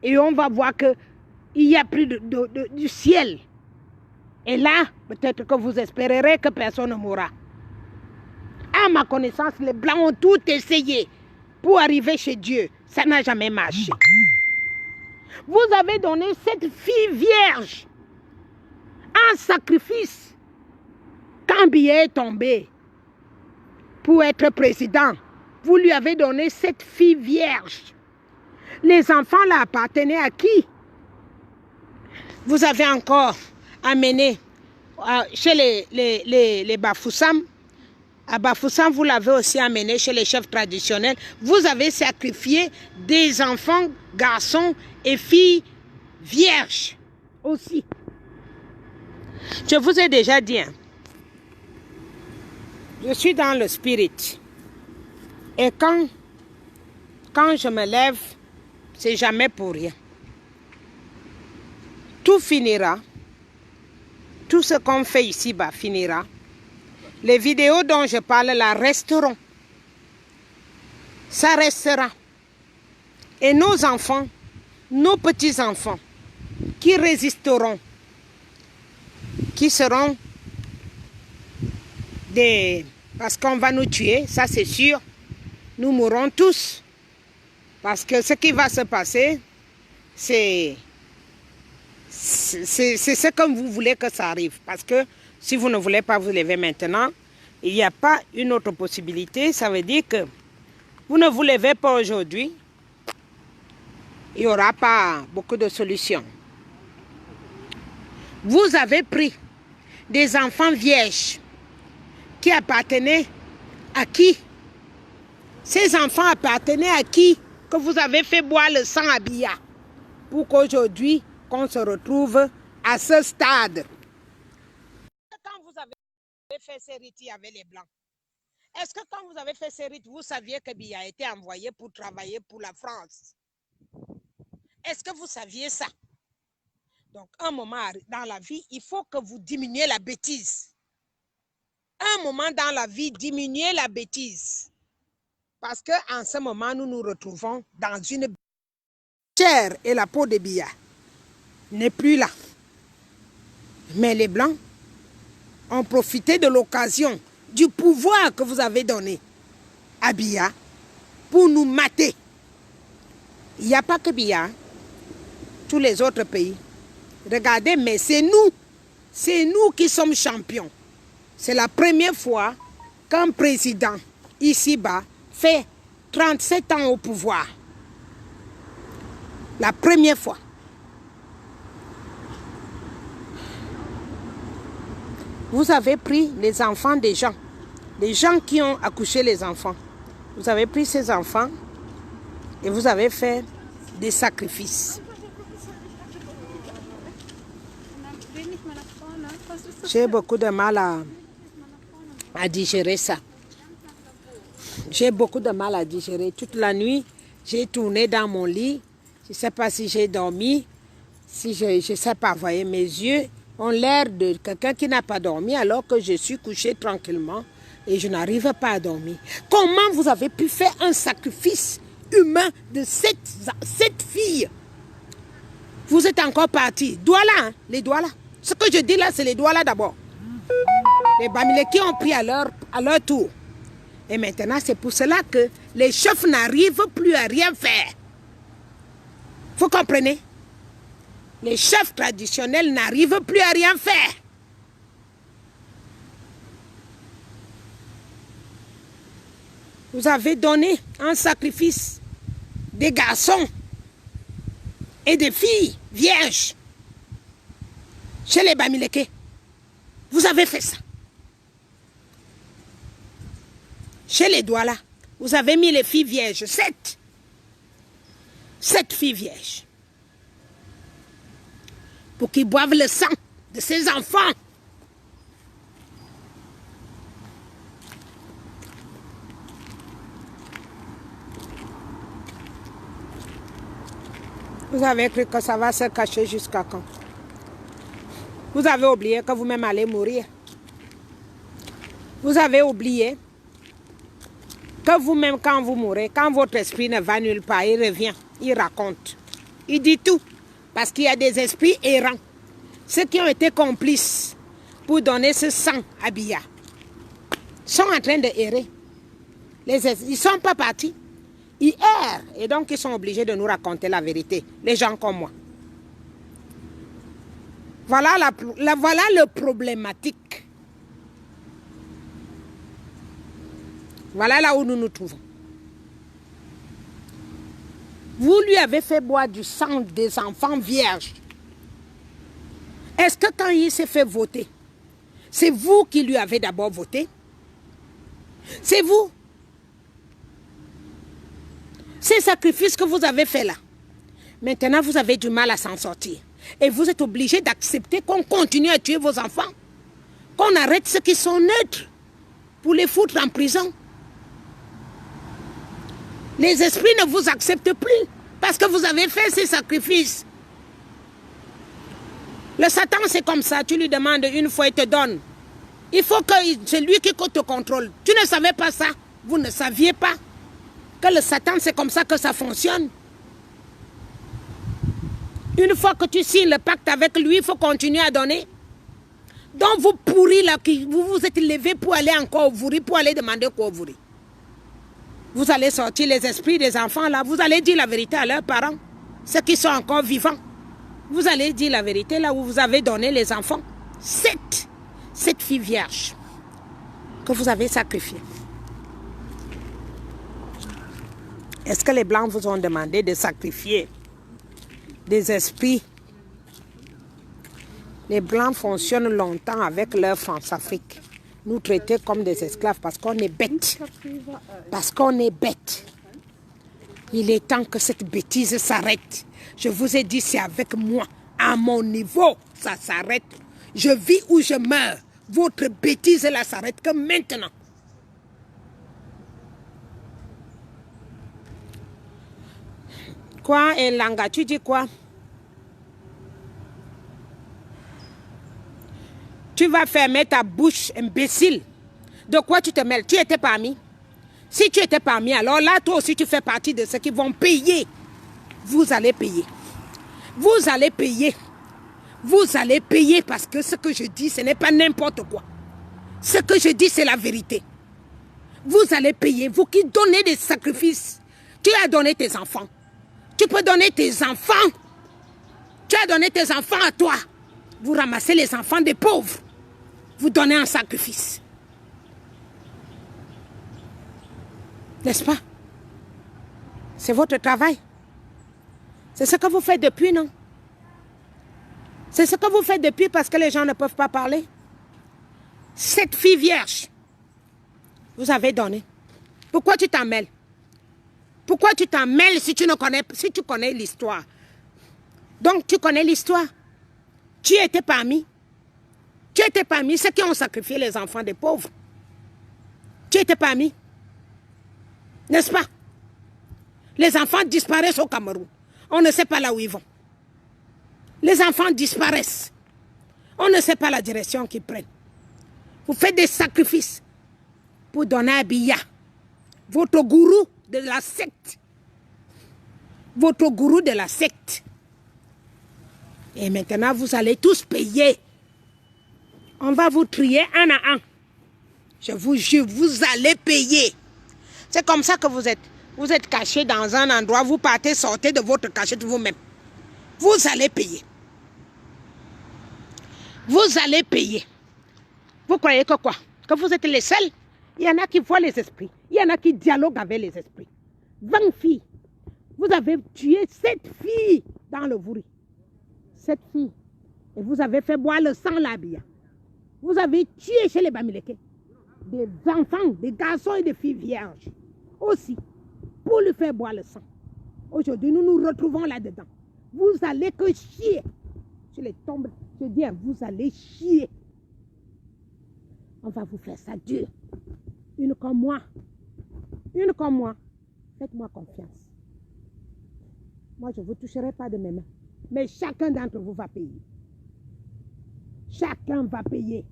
Et on va voir qu'il n'y a plus du ciel. Et là, peut-être que vous espérerez que personne ne mourra. À ma connaissance, les Blancs ont tout essayé pour arriver chez Dieu. Ça n'a jamais marché. Vous avez donné cette fille vierge en sacrifice quand Biya est tombé pour être président. Vous lui avez donné cette fille vierge. Les enfants là appartenaient à qui? Vous avez encore amené chez les Bafoussam. À Bafoussam, vous l'avez aussi amené chez les chefs traditionnels. Vous avez sacrifié des enfants, garçons et filles vierges aussi. Je vous ai déjà dit, hein, je suis dans le spirit. Et quand je me lève, c'est jamais pour rien. Tout finira. Tout ce qu'on fait ici-bas finira. Les vidéos dont je parle là resteront. Ça restera. Et nos enfants, nos petits-enfants, qui résisteront, qui seront des... Parce qu'on va nous tuer, ça c'est sûr. Nous mourrons tous. Parce que ce qui va se passer, c'est ce que vous voulez que ça arrive. Parce que si vous ne voulez pas vous lever maintenant, il n'y a pas une autre possibilité. Ça veut dire que vous ne vous levez pas aujourd'hui, il n'y aura pas beaucoup de solutions. Vous avez pris des enfants vierges qui appartenaient à qui? Ces enfants appartenaient à qui? Que vous avez fait boire le sang à Biya pour qu'aujourd'hui, qu'on se retrouve à ce stade. Quand vous avez fait ces rites, il y avait les Blancs. Est-ce que quand vous avez fait ces rites, vous saviez que Biya a été envoyé pour travailler pour la France? Est-ce que vous saviez ça? Donc, un moment dans la vie, il faut que vous diminuez la bêtise. Un moment dans la vie, diminuez la bêtise. Parce qu'en ce moment, nous nous retrouvons dans une chair et la peau de Biya n'est plus là. Mais les Blancs ont profité de l'occasion, du pouvoir que vous avez donné à Biya pour nous mater. Il n'y a pas que Biya, tous les autres pays. Regardez, mais c'est nous qui sommes champions. C'est la première fois qu'un président ici-bas fait 37 ans au pouvoir. La première fois. Vous avez pris les enfants des gens qui ont accouché les enfants. Vous avez pris ces enfants et vous avez fait des sacrifices. J'ai beaucoup de mal à digérer ça. J'ai beaucoup de mal à digérer. Toute la nuit, j'ai tourné dans mon lit. Je ne sais pas si j'ai dormi. Si je ne sais pas, voyez, mes yeux ont l'air de quelqu'un qui n'a pas dormi alors que je suis couché tranquillement et je n'arrive pas à dormir. Comment vous avez pu faire un sacrifice humain de cette fille? Vous êtes encore parti. Doigts là, hein, les doigts là. Ce que je dis là, c'est les doigts là d'abord. Les Bamileki ont pris à leur tour. Et maintenant, c'est pour cela que les chefs n'arrivent plus à rien faire. Vous comprenez? Les chefs traditionnels n'arrivent plus à rien faire. Vous avez donné en sacrifice des garçons et des filles vierges chez les Bamileke. Vous avez fait ça. Chez les Douala, vous avez mis les filles vierges. 7 filles vierges. Pour qu'ils boivent le sang de ces enfants. Vous avez cru que ça va se cacher jusqu'à quand? Vous avez oublié que vous-même allez mourir. Vous avez oublié que vous-même, quand vous mourrez, quand votre esprit ne va nulle part, il revient, il raconte. Il dit tout. Parce qu'il y a des esprits errants. Ceux qui ont été complices pour donner ce sang à Biya sont en train de errer. Ils ne sont pas partis. Ils errent. Et donc, ils sont obligés de nous raconter la vérité. Les gens comme moi. Voilà le problématique. Voilà là où nous nous trouvons. Vous lui avez fait boire du sang des enfants vierges. Est-ce que quand il s'est fait voter, c'est vous qui lui avez d'abord voté? C'est vous. Ces sacrifices que vous avez faits là, maintenant vous avez du mal à s'en sortir. Et vous êtes obligé d'accepter qu'on continue à tuer vos enfants. Qu'on arrête ceux qui sont neutres pour les foutre en prison. Les esprits ne vous acceptent plus parce que vous avez fait ces sacrifices. Le Satan, c'est comme ça. Tu lui demandes une fois, il te donne. Il faut que c'est lui qui te contrôle. Tu ne savais pas ça. Vous ne saviez pas que le Satan, c'est comme ça que ça fonctionne. Une fois que tu signes le pacte avec lui, il faut continuer à donner. Donc vous pourris là, vous vous êtes levé pour aller encore au Vouri, pour aller demander quoi au Vouri. Vous allez sortir les esprits des enfants là, vous allez dire la vérité à leurs parents, ceux qui sont encore vivants. Vous allez dire la vérité là où vous avez donné les enfants. 7 filles vierges que vous avez sacrifiées. Est-ce que les Blancs vous ont demandé de sacrifier des esprits? Les Blancs fonctionnent longtemps avec leur France-Afrique. Nous traiter comme des esclaves parce qu'on est bêtes. Parce qu'on est bêtes. Il est temps que cette bêtise s'arrête. Je vous ai dit, c'est avec moi. À mon niveau, ça s'arrête. Je vis ou je meurs. Votre bêtise, là, s'arrête que maintenant. Quoi, Elanga, tu dis quoi? Tu vas fermer ta bouche, imbécile. De quoi tu te mêles? Tu étais parmi. Si tu étais parmi, alors là, toi aussi, tu fais partie de ceux qui vont payer. Vous allez payer. Vous allez payer. Vous allez payer parce que ce que je dis, ce n'est pas n'importe quoi. Ce que je dis, c'est la vérité. Vous allez payer. Vous qui donnez des sacrifices. Tu as donné tes enfants. Tu peux donner tes enfants. Tu as donné tes enfants à toi. Vous ramassez les enfants des pauvres. Vous donnez un sacrifice. N'est-ce pas? C'est votre travail. C'est ce que vous faites depuis, non? C'est ce que vous faites depuis parce que les gens ne peuvent pas parler. 7 filles vierges, vous avez donné. Pourquoi tu t'en mêles? Pourquoi tu t'en mêles si tu connais l'histoire? Donc, tu connais l'histoire. Tu étais parmi ceux qui ont sacrifié les enfants des pauvres. Tu étais parmi. N'est-ce pas? Les enfants disparaissent au Cameroun. On ne sait pas là où ils vont. Les enfants disparaissent. On ne sait pas la direction qu'ils prennent. Vous faites des sacrifices pour donner à Biya, votre gourou de la secte. Votre gourou de la secte. Et maintenant, vous allez tous payer. On va vous trier un à un. Je vous jure, vous allez payer. C'est comme ça que vous êtes. Vous êtes caché dans un endroit, vous partez, sortez de votre cachette vous-même. Vous allez payer. Vous allez payer. Vous croyez que quoi? Que vous êtes les seuls? Il y en a qui voient les esprits. Il y en a qui dialoguent avec les esprits. 20 filles. Vous avez tué 7 filles dans le Vouri. 7 filles. Et vous avez fait boire le sang là, Biya. Vous avez tué chez les Bamileke des enfants, des garçons et des filles vierges. Aussi, pour lui faire boire le sang. Aujourd'hui, nous nous retrouvons là-dedans. Vous allez que chier. Je les tombe. Je dis, vous allez chier. On va vous faire ça dur. Une comme moi. Une comme moi. Faites-moi confiance. Moi, je ne vous toucherai pas de mes mains. Mais chacun d'entre vous va payer. Chacun va payer.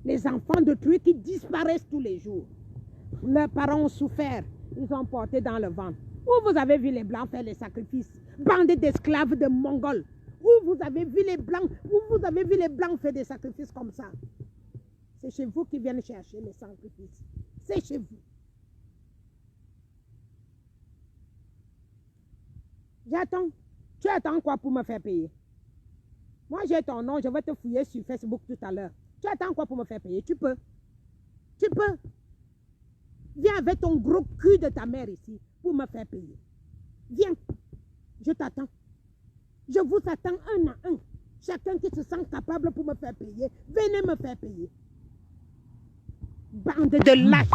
Les enfants de truie qui disparaissent tous les jours. Leurs parents ont souffert. Ils ont porté dans le ventre. Où vous avez vu les Blancs faire les sacrifices? Bande d'esclaves de Mongols. Où vous avez vu les Blancs? Où vous avez vu les Blancs faire des sacrifices comme ça? C'est chez vous qui viennent chercher les sacrifices. C'est chez vous. J'attends. Tu attends quoi pour me faire payer? Moi, j'ai ton nom. Je vais te fouiller sur Facebook tout à l'heure. Tu attends quoi pour me faire payer? Tu peux. Tu peux. Viens avec ton gros cul de ta mère ici pour me faire payer. Viens. Je t'attends. Je vous attends un à un. Chacun qui se sent capable pour me faire payer, venez me faire payer. Bande de lâches,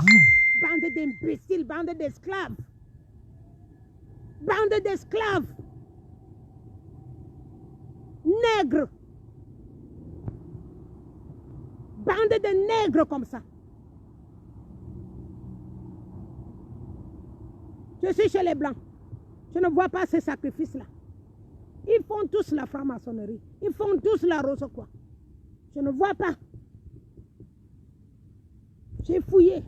bande d'imbéciles, bande d'esclaves. Bande d'esclaves. Nègres. Bande de nègres comme ça. Je suis chez les Blancs. Je ne vois pas ces sacrifices-là. Ils font tous la franc-maçonnerie. Ils font tous la rose quoi. Je ne vois pas. J'ai fouillé.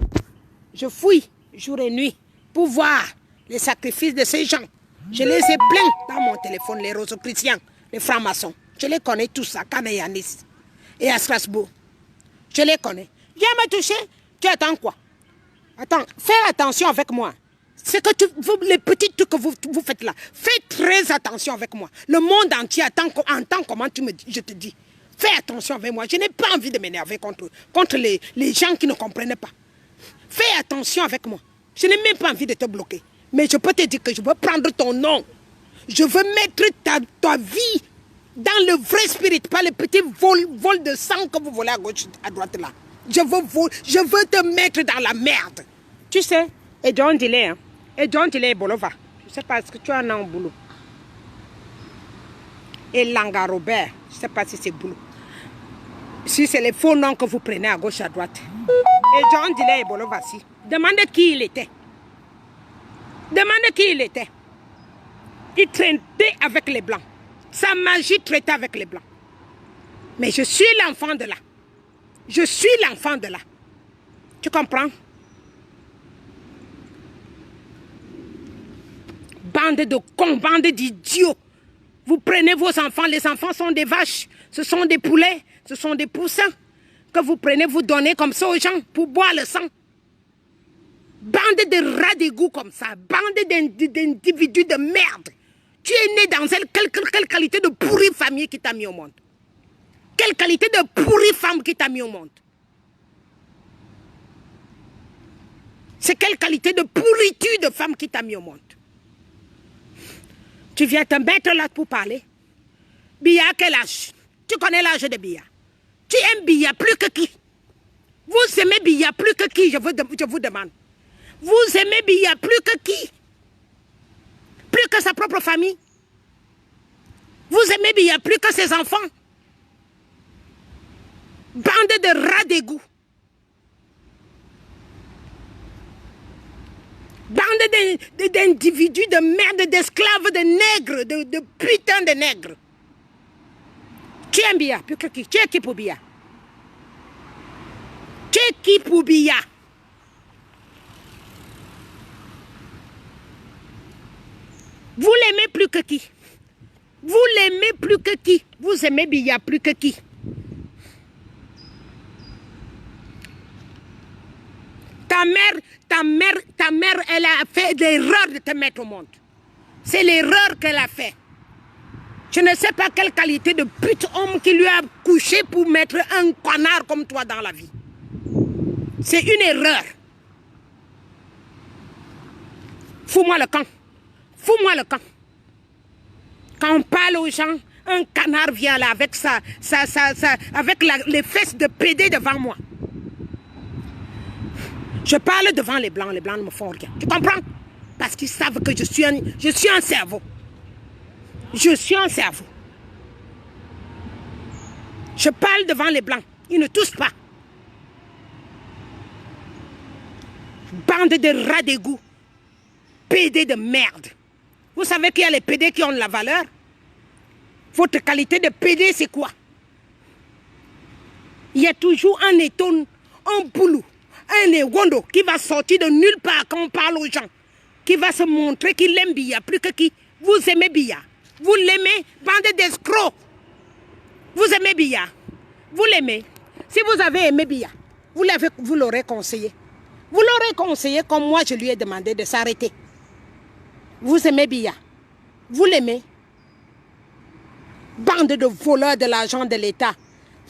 Je fouille jour et nuit pour voir les sacrifices de ces gens. Je les ai pleins dans mon téléphone, les rosicruciens, les francs-maçons. Je les connais tous à Cannes et à Nice et à Strasbourg. Je les connais. Viens me toucher. Tu attends quoi? Attends, fais attention avec moi. C'est que les petits trucs que vous faites là, faites très attention avec moi. Le monde entier entend comment tu me dis, je te dis. Fais attention avec moi. Je n'ai pas envie de m'énerver contre les gens qui ne comprennent pas. Fais attention avec moi. Je n'ai même pas envie de te bloquer. Mais je peux te dire que je veux prendre ton nom. Je veux mettre ta vie dans le vrai spirit, pas le petit vol de sang que vous volez à gauche, à droite là. Je veux te mettre dans la merde. Tu sais, et John Dillet, hein? Et John Dillet et Bolova. Je ne sais pas, est-ce que tu as un nom au boulot? Et Langa Robert, je ne sais pas si c'est boulot. Si c'est les faux noms que vous prenez à gauche, à droite. Et John Dillet et Bolova, si. Demandez qui il était. Demandez qui il était. Il traitait avec les Blancs. Sa magie traitait avec les Blancs. Mais je suis l'enfant de là. Je suis l'enfant de là. Tu comprends? Bande de cons, bande d'idiots. Vous prenez vos enfants, les enfants sont des vaches, ce sont des poulets, ce sont des poussins que vous prenez, vous donnez comme ça aux gens pour boire le sang. Bande de rats d'égout comme ça, bande d'individus de merde. Tu es né dans quelle qualité de pourrie famille qui t'a mis au monde? Quelle qualité de pourrie femme qui t'a mis au monde? C'est quelle qualité de pourriture de femme qui t'a mis au monde? Tu viens te mettre là pour parler. Biya, quel âge? Tu connais l'âge de Biya? Tu aimes Biya plus que qui? Vous aimez Biya plus que qui, je vous demande? Vous aimez Biya plus que qui? Plus que sa propre famille? Vous aimez Biya plus que ses enfants? Bande de rats d'égout. Bande d'individus, de merde, d'esclaves, de nègres, de putain de nègres. Tu aimes Biya plus que qui? Tu es qui pour Biya? Tu es qui pour Biya? Vous l'aimez plus que qui? Vous l'aimez plus que qui? Vous aimez Biya plus que qui? Ta mère, elle a fait l'erreur de te mettre au monde. C'est l'erreur qu'elle a fait. Je ne sais pas quelle qualité de pute homme qui lui a couché pour mettre un connard comme toi dans la vie. C'est une erreur. Fous-moi le camp. Fous-moi le camp. Quand on parle aux gens, un canard vient là avec les fesses de PD devant moi. Je parle devant les blancs ne me font rien. Tu comprends? Parce qu'ils savent que je suis un cerveau. Je suis un cerveau. Je parle devant les blancs. Ils ne touchent pas. Bande de rats d'égout. PD de merde. Vous savez qu'il y a les PD qui ont de la valeur? Votre qualité de PD, c'est quoi? Il y a toujours un étonne, un boulot, un Lewondo qui va sortir de nulle part quand on parle aux gens, qui va se montrer qu'il aime Biya plus que qui? Vous aimez Biya? Vous l'aimez? Bande d'escrocs! Vous aimez Biya? Vous l'aimez? Si vous avez aimé Biya, vous l'aurez conseillé. Vous l'aurez conseillé comme moi je lui ai demandé de s'arrêter. Vous aimez Biya? Vous l'aimez? Bande de voleurs de l'argent de l'État.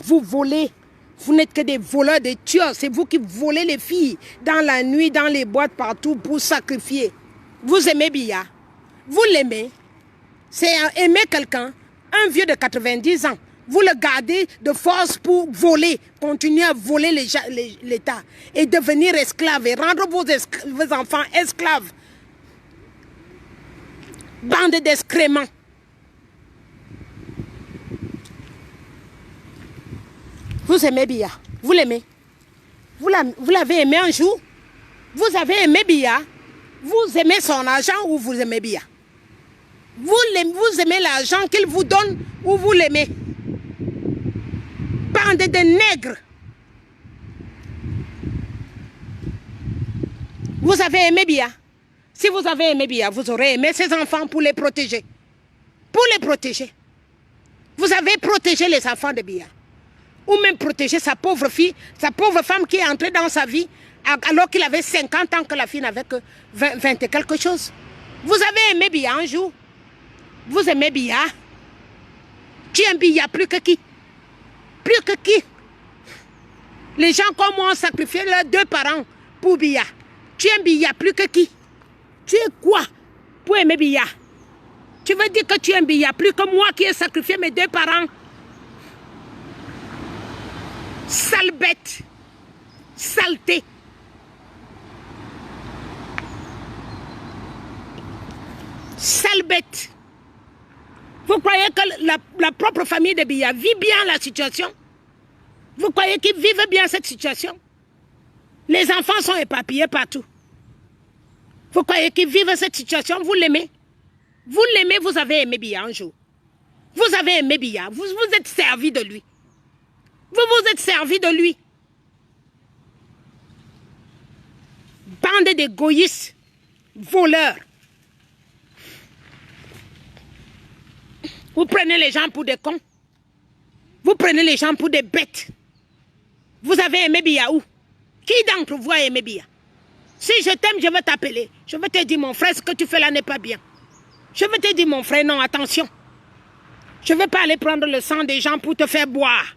Vous volez. Vous n'êtes que des voleurs, des tueurs. C'est vous qui volez les filles dans la nuit, dans les boîtes, partout pour sacrifier. Vous aimez Biya? Vous l'aimez? C'est aimer quelqu'un, un vieux de 90 ans. Vous le gardez de force pour voler, continuer à voler l'État et devenir esclave et rendre vos enfants esclaves. Bande d'excréments. Vous aimez Biya? Vous l'aimez? Vous l'avez aimé un jour? Vous avez aimé Biya? Vous aimez son argent ou vous aimez Biya? Vous aimez l'argent qu'il vous donne ou vous l'aimez? Bande de nègres. Vous avez aimé Biya? Si vous avez aimé Biya, vous aurez aimé ses enfants pour les protéger. Pour les protéger. Vous avez protégé les enfants de Biya. Ou même protéger sa pauvre fille, sa pauvre femme qui est entrée dans sa vie alors qu'il avait 50 ans, que la fille n'avait que 20 et quelque chose. Vous avez aimé Biya un jour? Vous aimez Biya? Tu aimes Biya plus que qui? Plus que qui? Les gens comme moi ont sacrifié leurs 2 parents pour Biya. Tu aimes Biya plus que qui? Tu es quoi pour aimer Biya? Tu veux dire que tu aimes Biya plus que moi qui ai sacrifié mes 2 parents? Sale bête, saleté. Sale bête. Vous croyez que la propre famille de Biya vit bien la situation? Vous croyez qu'ils vivent bien cette situation? Les enfants sont éparpillés partout. Vous croyez qu'ils vivent cette situation? Vous l'aimez? Vous l'aimez, vous avez aimé Biya un jour. Vous avez aimé Biya, vous vous êtes servi de lui. Vous vous êtes servi de lui. Bande d'égoïstes, voleurs. Vous prenez les gens pour des cons. Vous prenez les gens pour des bêtes. Vous avez aimé Biya où? Qui d'entre vous a aimé Biya? Si je t'aime, je vais t'appeler. Je vais te dire, mon frère, ce que tu fais là n'est pas bien. Je vais te dire, mon frère, non, attention. Je ne vais pas aller prendre le sang des gens pour te faire boire.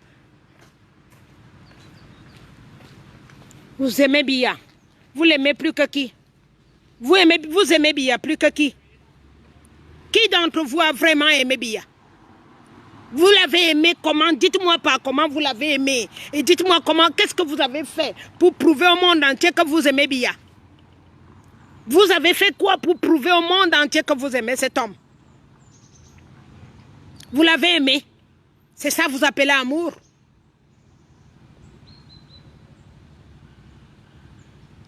Vous aimez Biya. Vous l'aimez plus que qui? Vous aimez Biya plus que qui? Qui d'entre vous a vraiment aimé Biya? Vous l'avez aimé comment? Dites-moi pas comment vous l'avez aimé. Et dites-moi comment, qu'est-ce que vous avez fait pour prouver au monde entier que vous aimez Biya? Vous avez fait quoi pour prouver au monde entier que vous aimez cet homme? Vous l'avez aimé. C'est ça que vous appelez amour?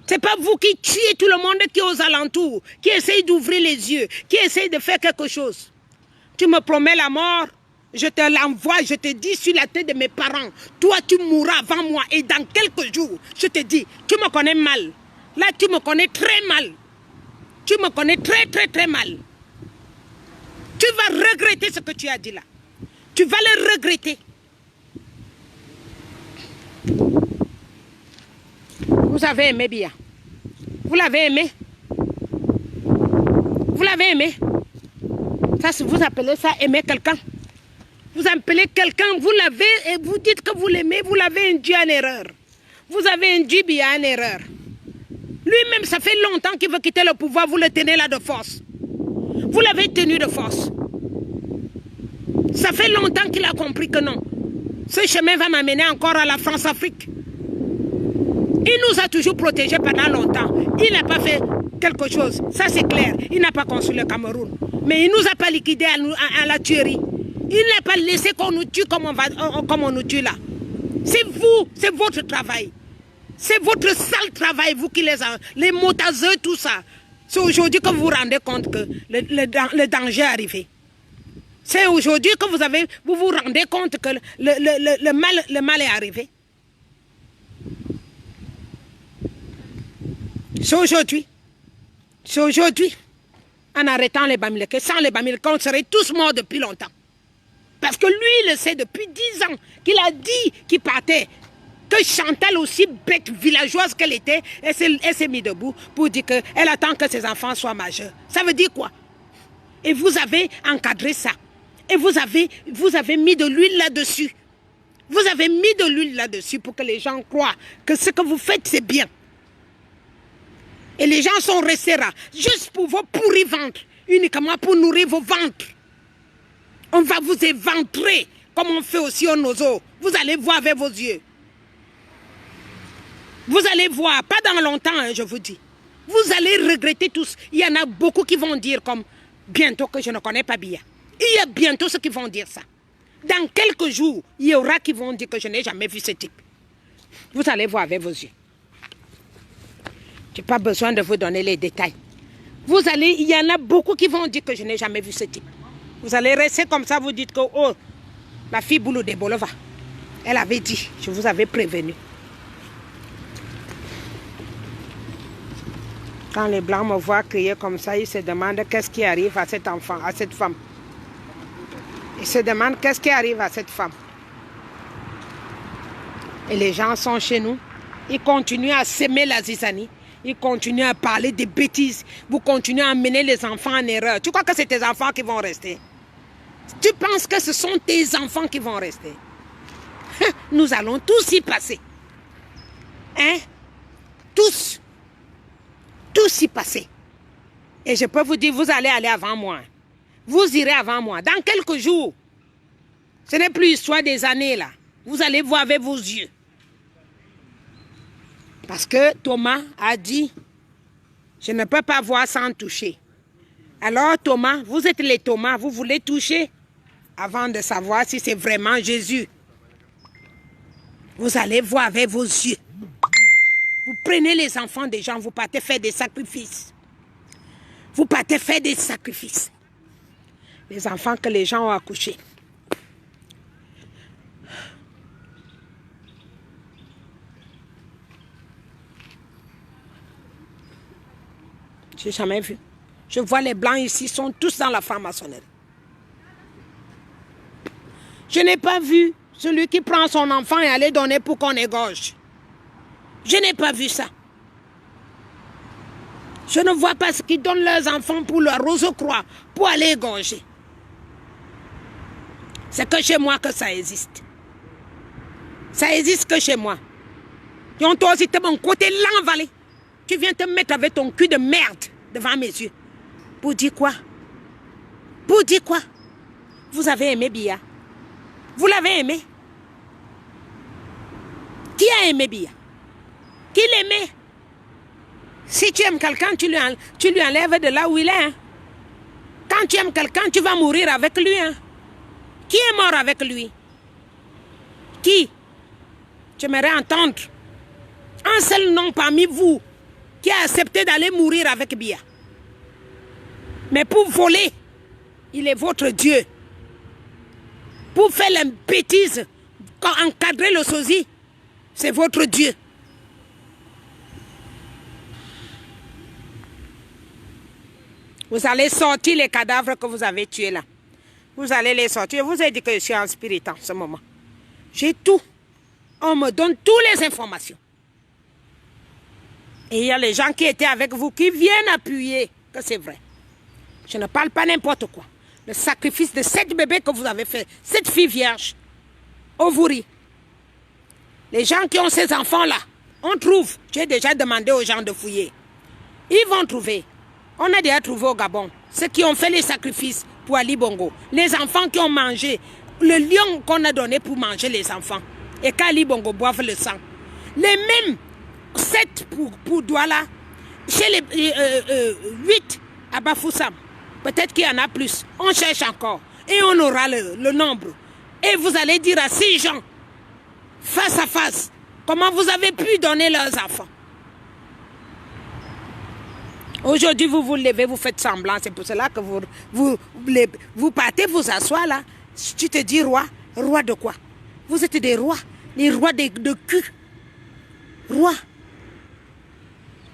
C'est pas vous qui tuez tout le monde qui est aux alentours, qui essaye d'ouvrir les yeux, qui essaye de faire quelque chose. Tu me promets la mort, je te l'envoie, je te dis sur la tête de mes parents, toi tu mourras avant moi et dans quelques jours, je te dis, tu me connais mal. Là tu me connais très mal. Tu me connais très très très mal. Tu vas regretter ce que tu as dit là. Tu vas le regretter. Vous avez aimé bien. Vous l'avez aimé. Vous l'avez aimé. Ça, vous appelez ça aimer quelqu'un. Vous appelez quelqu'un, vous l'avez et vous dites que vous l'aimez, vous l'avez induit en erreur. Vous avez induit bien en erreur. Lui-même, ça fait longtemps qu'il veut quitter le pouvoir, vous le tenez là de force. Vous l'avez tenu de force. Ça fait longtemps qu'il a compris que non. Ce chemin va m'amener encore à la France-Afrique. Il nous a toujours protégés pendant longtemps. Il n'a pas fait quelque chose. Ça, c'est clair. Il n'a pas construit le Cameroun. Mais il ne nous a pas liquidés à la tuerie. Il n'a pas laissé qu'on nous tue comme on nous tue là. C'est vous, c'est votre travail. C'est votre sale travail, vous qui les motaseux, tout ça. C'est aujourd'hui que vous vous rendez compte que le danger est arrivé. C'est aujourd'hui que vous vous rendez compte que le mal est arrivé. C'est aujourd'hui. C'est aujourd'hui. En arrêtant les Bamileke. Sans les Bamileke, on serait tous morts depuis longtemps. Parce que lui, il le sait depuis 10 ans qu'il a dit qu'il partait. Que Chantal, aussi bête villageoise qu'elle était, elle s'est mise debout pour dire qu'elle attend que ses enfants soient majeurs. Ça veut dire quoi? Et vous avez encadré ça. Et vous avez mis de l'huile là-dessus. Vous avez mis de l'huile là-dessus pour que les gens croient que ce que vous faites, c'est bien. Et les gens sont restés là, juste pour vos pourris ventres, uniquement pour nourrir vos ventres. On va vous éventrer, comme on fait aussi au nozo. Vous allez voir avec vos yeux. Vous allez voir, pas dans longtemps, hein, je vous dis. Vous allez regretter tous. Il y en a beaucoup qui vont dire comme bientôt que je ne connais pas bien. Il y a bientôt ceux qui vont dire ça. Dans quelques jours, il y aura qui vont dire que je n'ai jamais vu ce type. Vous allez voir avec vos yeux. Je n'ai pas besoin de vous donner les détails. Il y en a beaucoup qui vont dire que je n'ai jamais vu ce type. Vous allez rester comme ça, vous dites que, oh, la fille Boulou de Bolova, elle avait dit, je vous avais prévenu. Quand les Blancs me voient crier comme ça, ils se demandent qu'est-ce qui arrive à cet enfant, à cette femme. Ils se demandent qu'est-ce qui arrive à cette femme. Et les gens sont chez nous. Ils continuent à s'aimer la zizanie. Ils continuent à parler des bêtises. Vous continuez à amener les enfants en erreur. Tu crois que c'est tes enfants qui vont rester? Tu penses que ce sont tes enfants qui vont rester? Nous allons tous y passer. Hein? Tous. Tous y passer. Et je peux vous dire, vous allez aller avant moi. Vous irez avant moi. Dans quelques jours. Ce n'est plus histoire des années là. Vous allez voir avec vos yeux. Parce que Thomas a dit, je ne peux pas voir sans toucher. Alors Thomas, vous êtes les Thomas, vous voulez toucher avant de savoir si c'est vraiment Jésus. Vous allez voir avec vos yeux. Vous prenez les enfants des gens, vous partez faire des sacrifices. Vous partez faire des sacrifices. Les enfants que les gens ont accouchés. Je n'ai jamais vu. Je vois les Blancs ici, sont tous dans la franc-maçonnerie. Je n'ai pas vu celui qui prend son enfant et aller donner pour qu'on égorge. Je n'ai pas vu ça. Je ne vois pas ce qu'ils donnent leurs enfants pour leur rose-croix, pour aller égorger. C'est que chez moi que ça existe. Ça existe que chez moi. Et toi aussi, tu es mon côté l'envalé. Tu viens te mettre avec ton cul de merde devant mes yeux. Pour dire quoi? Pour dire quoi? Vous avez aimé Biya? Vous l'avez aimé? Qui a aimé Biya? Qui l'aimait? Si tu aimes quelqu'un, tu lui enlèves de là où il est. Hein. Quand tu aimes quelqu'un, tu vas mourir avec lui. Hein. Qui est mort avec lui? Qui? J'aimerais entendre un seul nom parmi vous qui a accepté d'aller mourir avec Biya. Mais pour voler, il est votre Dieu. Pour faire les bêtises, encadrer le sosie, c'est votre Dieu. Vous allez sortir les cadavres que vous avez tués là. Vous allez les sortir. Je vous ai dit que je suis en spirit en ce moment. J'ai tout. On me donne toutes les informations. Et il y a les gens qui étaient avec vous qui viennent appuyer que c'est vrai. Je ne parle pas n'importe quoi. Le sacrifice de 7 bébés que vous avez fait, 7 filles vierges, ovuries. Les gens qui ont ces enfants-là, on trouve. J'ai déjà demandé aux gens de fouiller. Ils vont trouver. On a déjà trouvé au Gabon ceux qui ont fait les sacrifices pour Ali Bongo. Les enfants qui ont mangé, le lion qu'on a donné pour manger les enfants. Et qu'Ali Bongo boive le sang. Les mêmes 7 pour Douala, chez les 8 à Bafoussam. Peut-être qu'il y en a plus. On cherche encore. Et on aura le nombre. Et vous allez dire à ces gens, face à face, comment vous avez pu donner leurs enfants. Aujourd'hui, vous vous levez, vous faites semblant. C'est pour cela que vous partez vous asseoir là. Tu te dis roi. Roi de quoi? Vous êtes des rois. Les rois de cul. Roi.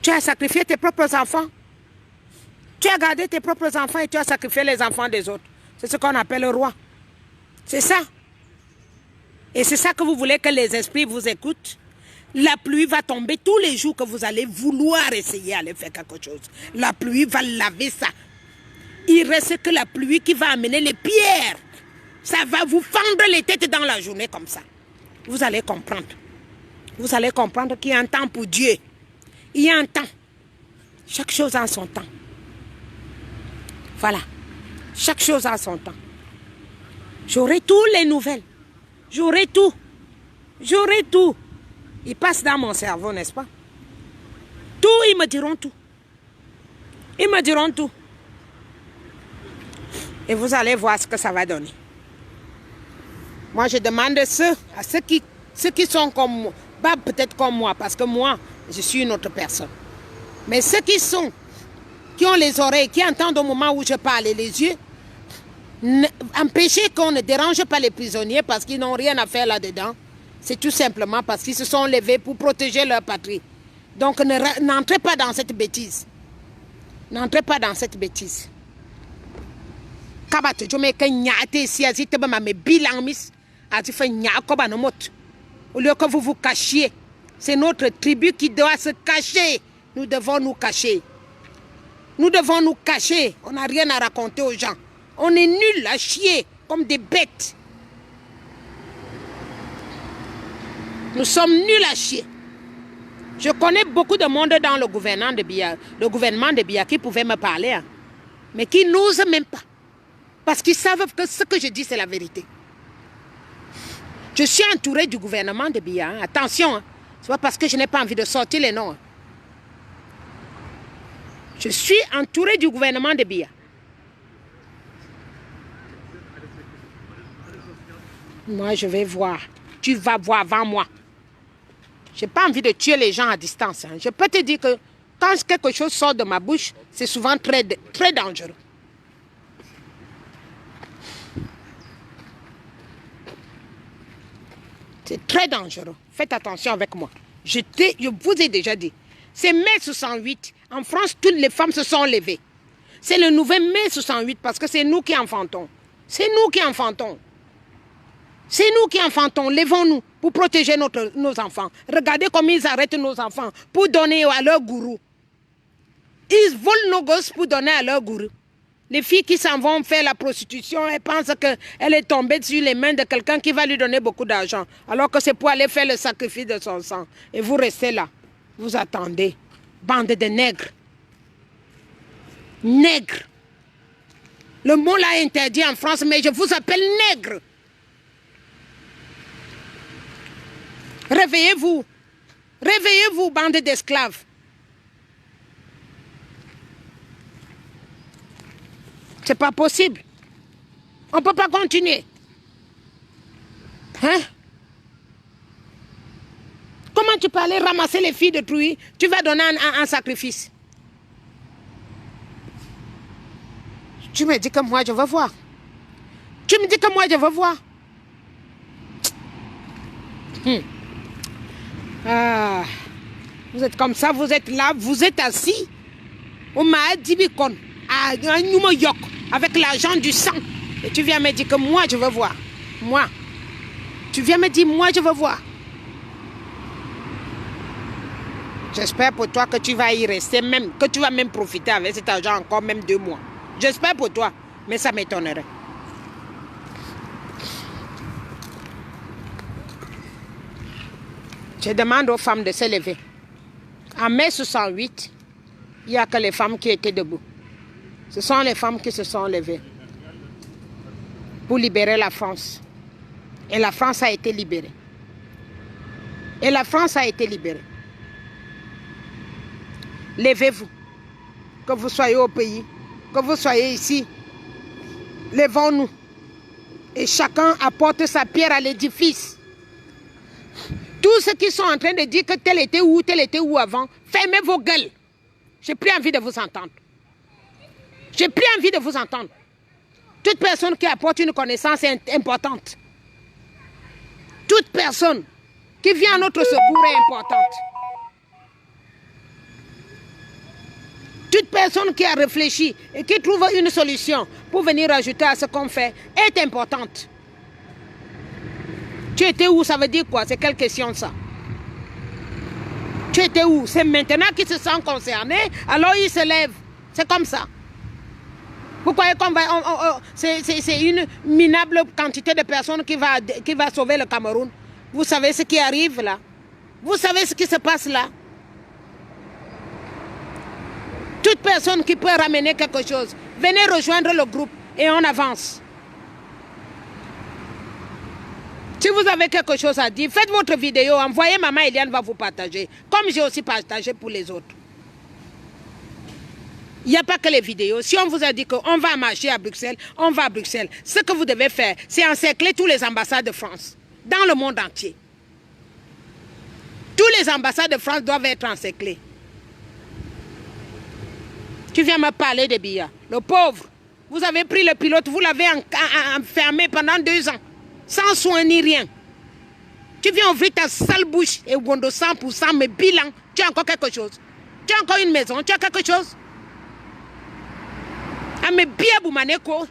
Tu as sacrifié tes propres enfants. Tu as gardé tes propres enfants et tu as sacrifié les enfants des autres. C'est ce qu'on appelle le roi. C'est ça. Et c'est ça que vous voulez que les esprits vous écoutent. La pluie va tomber tous les jours que vous allez vouloir essayer d'aller faire quelque chose. La pluie va laver ça. Il reste que la pluie qui va amener les pierres. Ça va vous fendre les têtes dans la journée comme ça. Vous allez comprendre. Vous allez comprendre qu'il y a un temps pour Dieu. Il y a un temps. Chaque chose a son temps. Voilà. Chaque chose a son temps. J'aurai toutes les nouvelles. J'aurai tout. J'aurai tout. Ils passent dans mon cerveau, n'est-ce pas? Tout, ils me diront tout. Ils me diront tout. Et vous allez voir ce que ça va donner. Moi, je demande à ceux qui sont comme moi, pas peut-être comme moi, parce que moi, je suis une autre personne. Mais ceux qui ont les oreilles, qui entendent au moment où je parle et les yeux, empêchez qu'on ne dérange pas les prisonniers parce qu'ils n'ont rien à faire là-dedans. C'est tout simplement parce qu'ils se sont levés pour protéger leur patrie. Donc n'entrez pas dans cette bêtise. N'entrez pas dans cette bêtise. Au lieu que vous vous cachiez, c'est notre tribu qui doit se cacher. Nous devons nous cacher. Nous devons nous cacher. On n'a rien à raconter aux gens. On est nuls à chier comme des bêtes. Nous sommes nuls à chier. Je connais beaucoup de monde dans le gouvernement de Biya qui pouvait me parler, hein, mais qui n'osent même pas. Parce qu'ils savent que ce que je dis, c'est la vérité. Je suis entouré du gouvernement de Biya. Hein. Attention, hein. Ce n'est pas parce que je n'ai pas envie de sortir les noms. Hein. Je suis entouré du gouvernement de Biya. Moi, je vais voir. Tu vas voir avant moi. Je n'ai pas envie de tuer les gens à distance. Hein. Je peux te dire que quand quelque chose sort de ma bouche, c'est souvent très, très dangereux. C'est très dangereux. Faites attention avec moi. Je vous ai déjà dit. C'est mai 68. En France, toutes les femmes se sont levées. C'est le nouvel mai 68 parce que c'est nous qui enfantons. C'est nous qui enfantons. C'est nous qui enfantons. Levons-nous pour protéger nos enfants. Regardez comment ils arrêtent nos enfants pour donner à leur gourou. Ils volent nos gosses pour donner à leur gourou. Les filles qui s'en vont faire la prostitution, elles pensent qu'elle est tombée sur les mains de quelqu'un qui va lui donner beaucoup d'argent. Alors que c'est pour aller faire le sacrifice de son sang. Et vous restez là. Vous attendez. Bande de nègres. Nègres. Le mot là est interdit en France, mais je vous appelle nègre. Réveillez-vous. Réveillez-vous, bande d'esclaves. C'est pas possible. On ne peut pas continuer. Hein? Comment tu peux aller ramasser les filles de Trouy? Tu vas donner un sacrifice. Tu me dis que moi, je veux voir. Tu me dis que moi, je veux voir. Ah, vous êtes comme ça, vous êtes là, vous êtes assis. On m'a dit avec l'argent du sang. Et tu viens me dire que moi, je veux voir. Moi. Tu viens me dire, moi, je veux voir. J'espère pour toi que tu vas y rester même, que tu vas même profiter avec cet argent encore même 2 mois. J'espère pour toi, mais ça m'étonnerait. Je demande aux femmes de se lever. En mai 68, il n'y a que les femmes qui étaient debout. Ce sont les femmes qui se sont levées pour libérer la France. Et la France a été libérée. Et la France a été libérée. Levez-vous. Que vous soyez au pays, que vous soyez ici. Levons-nous. Et chacun apporte sa pierre à l'édifice. Tous ceux qui sont en train de dire que tel était où avant, fermez vos gueules. J'ai plus envie de vous entendre. J'ai plus envie de vous entendre. Toute personne qui apporte une connaissance importante. Toute personne qui vient à notre secours est importante. Toute personne qui a réfléchi et qui trouve une solution pour venir ajouter à ce qu'on fait est importante. Tu étais où? Ça veut dire quoi? C'est quelle question ça? Tu étais où? C'est maintenant qu'il se sent concerné, alors il se lève. C'est comme ça. Vous croyez qu'on va... c'est une minable quantité de personnes qui va sauver le Cameroun. Vous savez ce qui arrive là? Vous savez ce qui se passe là? Toute personne qui peut ramener quelque chose, venez rejoindre le groupe et on avance. Si vous avez quelque chose à dire, faites votre vidéo, envoyez Maman Eliane va vous partager, comme j'ai aussi partagé pour les autres. Il n'y a pas que les vidéos. Si on vous a dit qu'on va marcher à Bruxelles, on va à Bruxelles. Ce que vous devez faire, c'est encercler tous les ambassades de France, dans le monde entier. Tous les ambassades de France doivent être encerclées. Tu viens me parler de Biya, le pauvre. Vous avez pris le pilote, vous l'avez enfermé pendant 2 ans, sans soin ni rien. Tu viens ouvrir ta sale bouche et Wondo 100%, mais bilan, tu as encore quelque chose. Tu as encore une maison, tu as quelque chose. Ah mais Biya Boumaneko,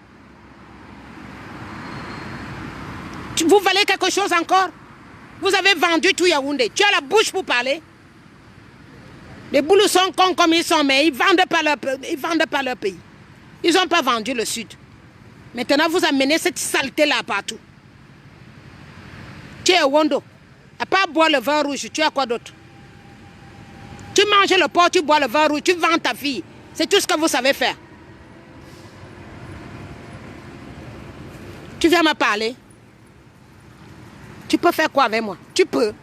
vous valez quelque chose encore? Vous avez vendu tout Yaoundé. Tu as la bouche pour parler. Les boulous sont cons comme ils sont, mais ils vendent pas leur pays. Ils n'ont pas vendu le Sud. Maintenant, vous amenez cette saleté-là partout. Tu es Wondo. À part boire le vin rouge, tu as quoi d'autre? Tu manges le porc, tu bois le vin rouge, tu vends ta fille. C'est tout ce que vous savez faire. Tu viens me parler. Tu peux faire quoi avec moi? Tu peux.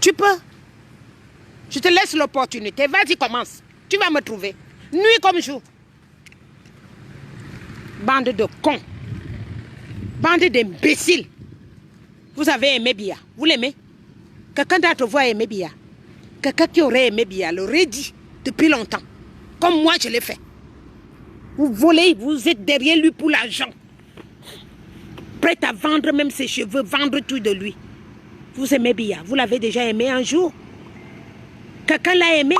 Tu peux. Je te laisse l'opportunité. Vas-y, commence. Tu vas me trouver. Nuit comme jour. Bande de cons. Bande d'imbéciles. Vous avez aimé Biya. Vous l'aimez? Quelqu'un d'entre vous a aimé Biya. Quelqu'un qui aurait aimé Biya l'aurait dit depuis longtemps. Comme moi, je l'ai fait. Vous volez, vous êtes derrière lui pour l'argent. Prête à vendre même ses cheveux, vendre tout de lui. Vous aimez Biya. Vous l'avez déjà aimé un jour? Quelqu'un l'a aimé?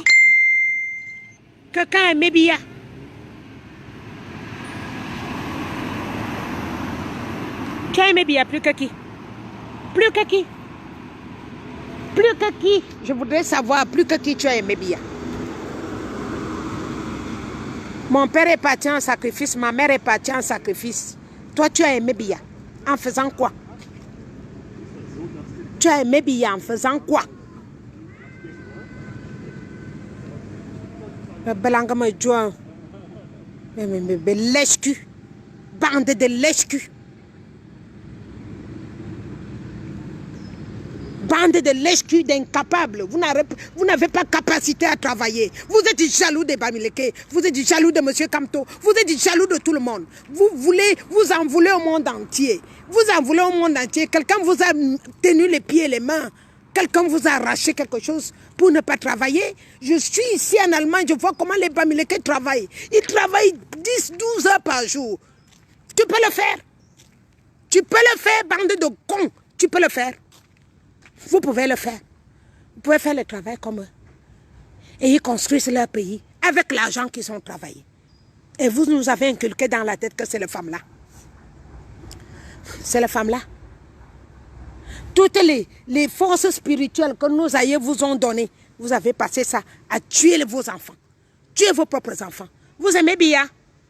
Quelqu'un a aimé Biya? Tu as aimé Biya plus que qui? Plus que qui? Plus que qui? Je voudrais savoir plus que qui tu as aimé Biya. Mon père est parti en sacrifice, ma mère est partie en sacrifice. Toi, tu as aimé Biya. En faisant quoi? Tu as aimé Biya en faisant quoi? Belangama Joan. Mais lèche-cul. Bande de lèche-cul. Bande de lèche-cul d'incapables. Vous n'avez pas capacité à travailler. Vous êtes jaloux des Bamileke. Vous êtes jaloux de M. Kamto. Vous êtes jaloux de tout le monde. Vous en voulez au monde entier. Vous en voulez au monde entier. Quelqu'un vous a tenu les pieds et les mains. Quelqu'un vous a arraché quelque chose pour ne pas travailler. Je suis ici en Allemagne, je vois comment les Bamileke travaillent. Ils travaillent 10-12 heures par jour. Tu peux le faire. Tu peux le faire, bande de cons. Tu peux le faire. Vous pouvez le faire. Vous pouvez faire le travail comme eux. Et ils construisent leur pays avec l'argent qu'ils ont travaillé. Et vous nous avez inculqué dans la tête que c'est les femmes-là. C'est les femmes-là. Toutes les forces spirituelles que nos aïeux vous ont données, vous avez passé ça à tuer vos enfants. Tuer vos propres enfants. Vous aimez Bia.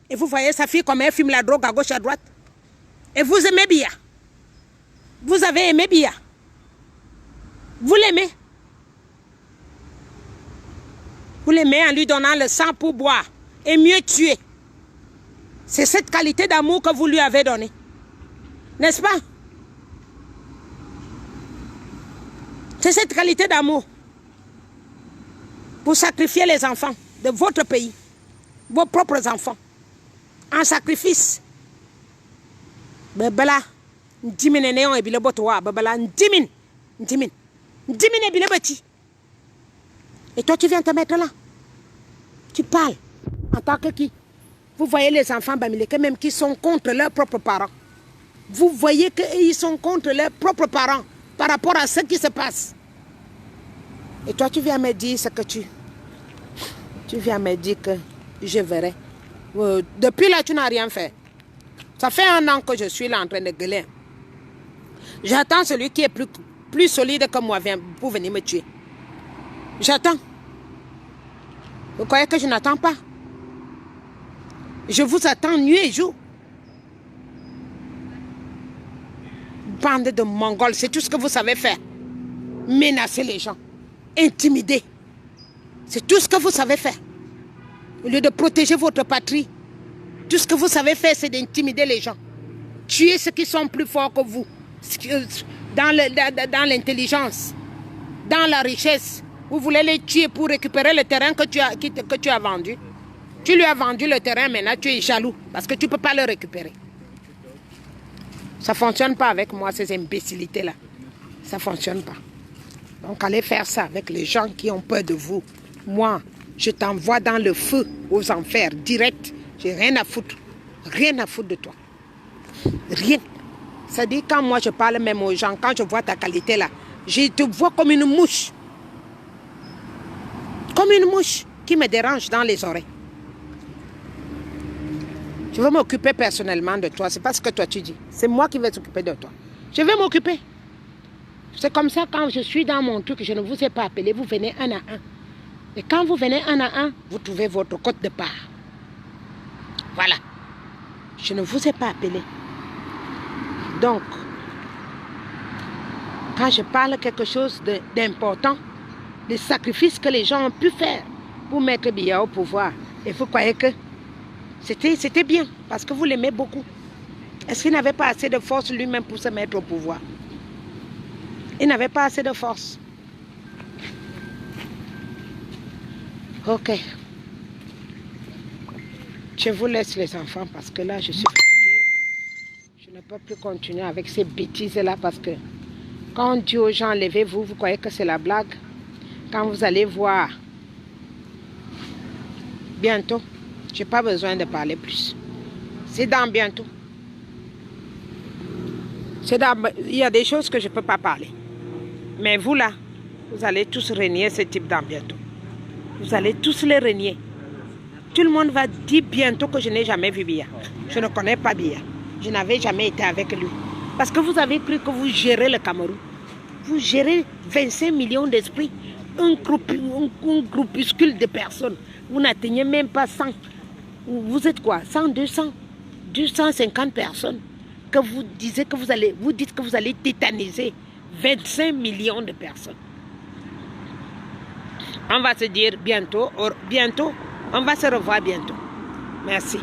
Et vous voyez sa fille comme elle fume la drogue à gauche à droite. Et vous aimez Bia. Vous avez aimé Bia. Vous l'aimez. Vous l'aimez en lui donnant le sang pour boire et mieux tuer. C'est cette qualité d'amour que vous lui avez donnée. N'est-ce pas? C'est cette qualité d'amour. Pour sacrifier les enfants de votre pays. Vos propres enfants. En sacrifice. Bebala. Ndimine neon ebile botoa. Bebala. Ndimine. Ndimine. Ndimine ebile bati. Et toi tu viens te mettre là. Tu parles. En tant que qui? Vous voyez les enfants Bamileke même qui sont contre leurs propres parents. Vous voyez qu'ils sont contre leurs propres parents par rapport à ce qui se passe. Et toi, tu viens me dire ce que tu viens me dire que je verrai. Depuis là, tu n'as rien fait. Ça fait 1 an que je suis là en train de gueuler. J'attends celui qui est plus solide que moi pour venir me tuer. J'attends. Vous croyez que je n'attends pas? Je vous attends nuit et jour. Bande de Mongols, c'est tout ce que vous savez faire. Menacer les gens. Intimider. C'est tout ce que vous savez faire. Au lieu de protéger votre patrie, tout ce que vous savez faire, c'est d'intimider les gens. Tuer ceux qui sont plus forts que vous. Dans l'intelligence. Dans la richesse. Vous voulez les tuer pour récupérer le terrain que tu as vendu. Tu lui as vendu le terrain, maintenant tu es jaloux. Parce que tu ne peux pas le récupérer. Ça ne fonctionne pas avec moi, ces imbécilités-là. Ça ne fonctionne pas. Donc, allez faire ça avec les gens qui ont peur de vous. Moi, je t'envoie dans le feu, aux enfers, direct. J'ai rien à foutre. Rien à foutre de toi. Rien. Ça dit, quand moi je parle même aux gens, quand je vois ta qualité là, je te vois comme une mouche. Comme une mouche qui me dérange dans les oreilles. Je veux m'occuper personnellement de toi. C'est pas ce que toi tu dis. C'est moi qui vais s'occuper de toi. Je vais m'occuper. C'est comme ça, quand je suis dans mon truc, je ne vous ai pas appelé. Vous venez un à un. Et quand vous venez un à un, vous trouvez votre code de part. Voilà. Je ne vous ai pas appelé. Donc, quand je parle quelque chose d'important, des sacrifices que les gens ont pu faire pour mettre Biya au pouvoir, et vous croyez que c'était bien, parce que vous l'aimez beaucoup. Est-ce qu'il n'avait pas assez de force lui-même pour se mettre au pouvoir? Il n'avait pas assez de force. Ok. Je vous laisse les enfants parce que là, je suis fatiguée. Je ne peux plus continuer avec ces bêtises-là parce que quand on dit aux gens, levez-vous, vous croyez que c'est la blague. Quand vous allez voir, bientôt, je n'ai pas besoin de parler plus. C'est dans bientôt. Il y a des choses que je ne peux pas parler. Mais vous là, vous allez tous renier ce type dans bientôt. Vous allez tous les renier. Tout le monde va dire bientôt que je n'ai jamais vu Biya. Je ne connais pas Biya. Je n'avais jamais été avec lui. Parce que vous avez cru que vous gérez le Cameroun. Vous gérez 25 millions d'esprits. Un groupuscule de personnes. Vous n'atteignez même pas 100. Vous êtes quoi? 100, 200, 250 personnes. Que vous dites que vous allez tétaniser 25 millions de personnes. On va se dire bientôt, on va se revoir bientôt. Merci.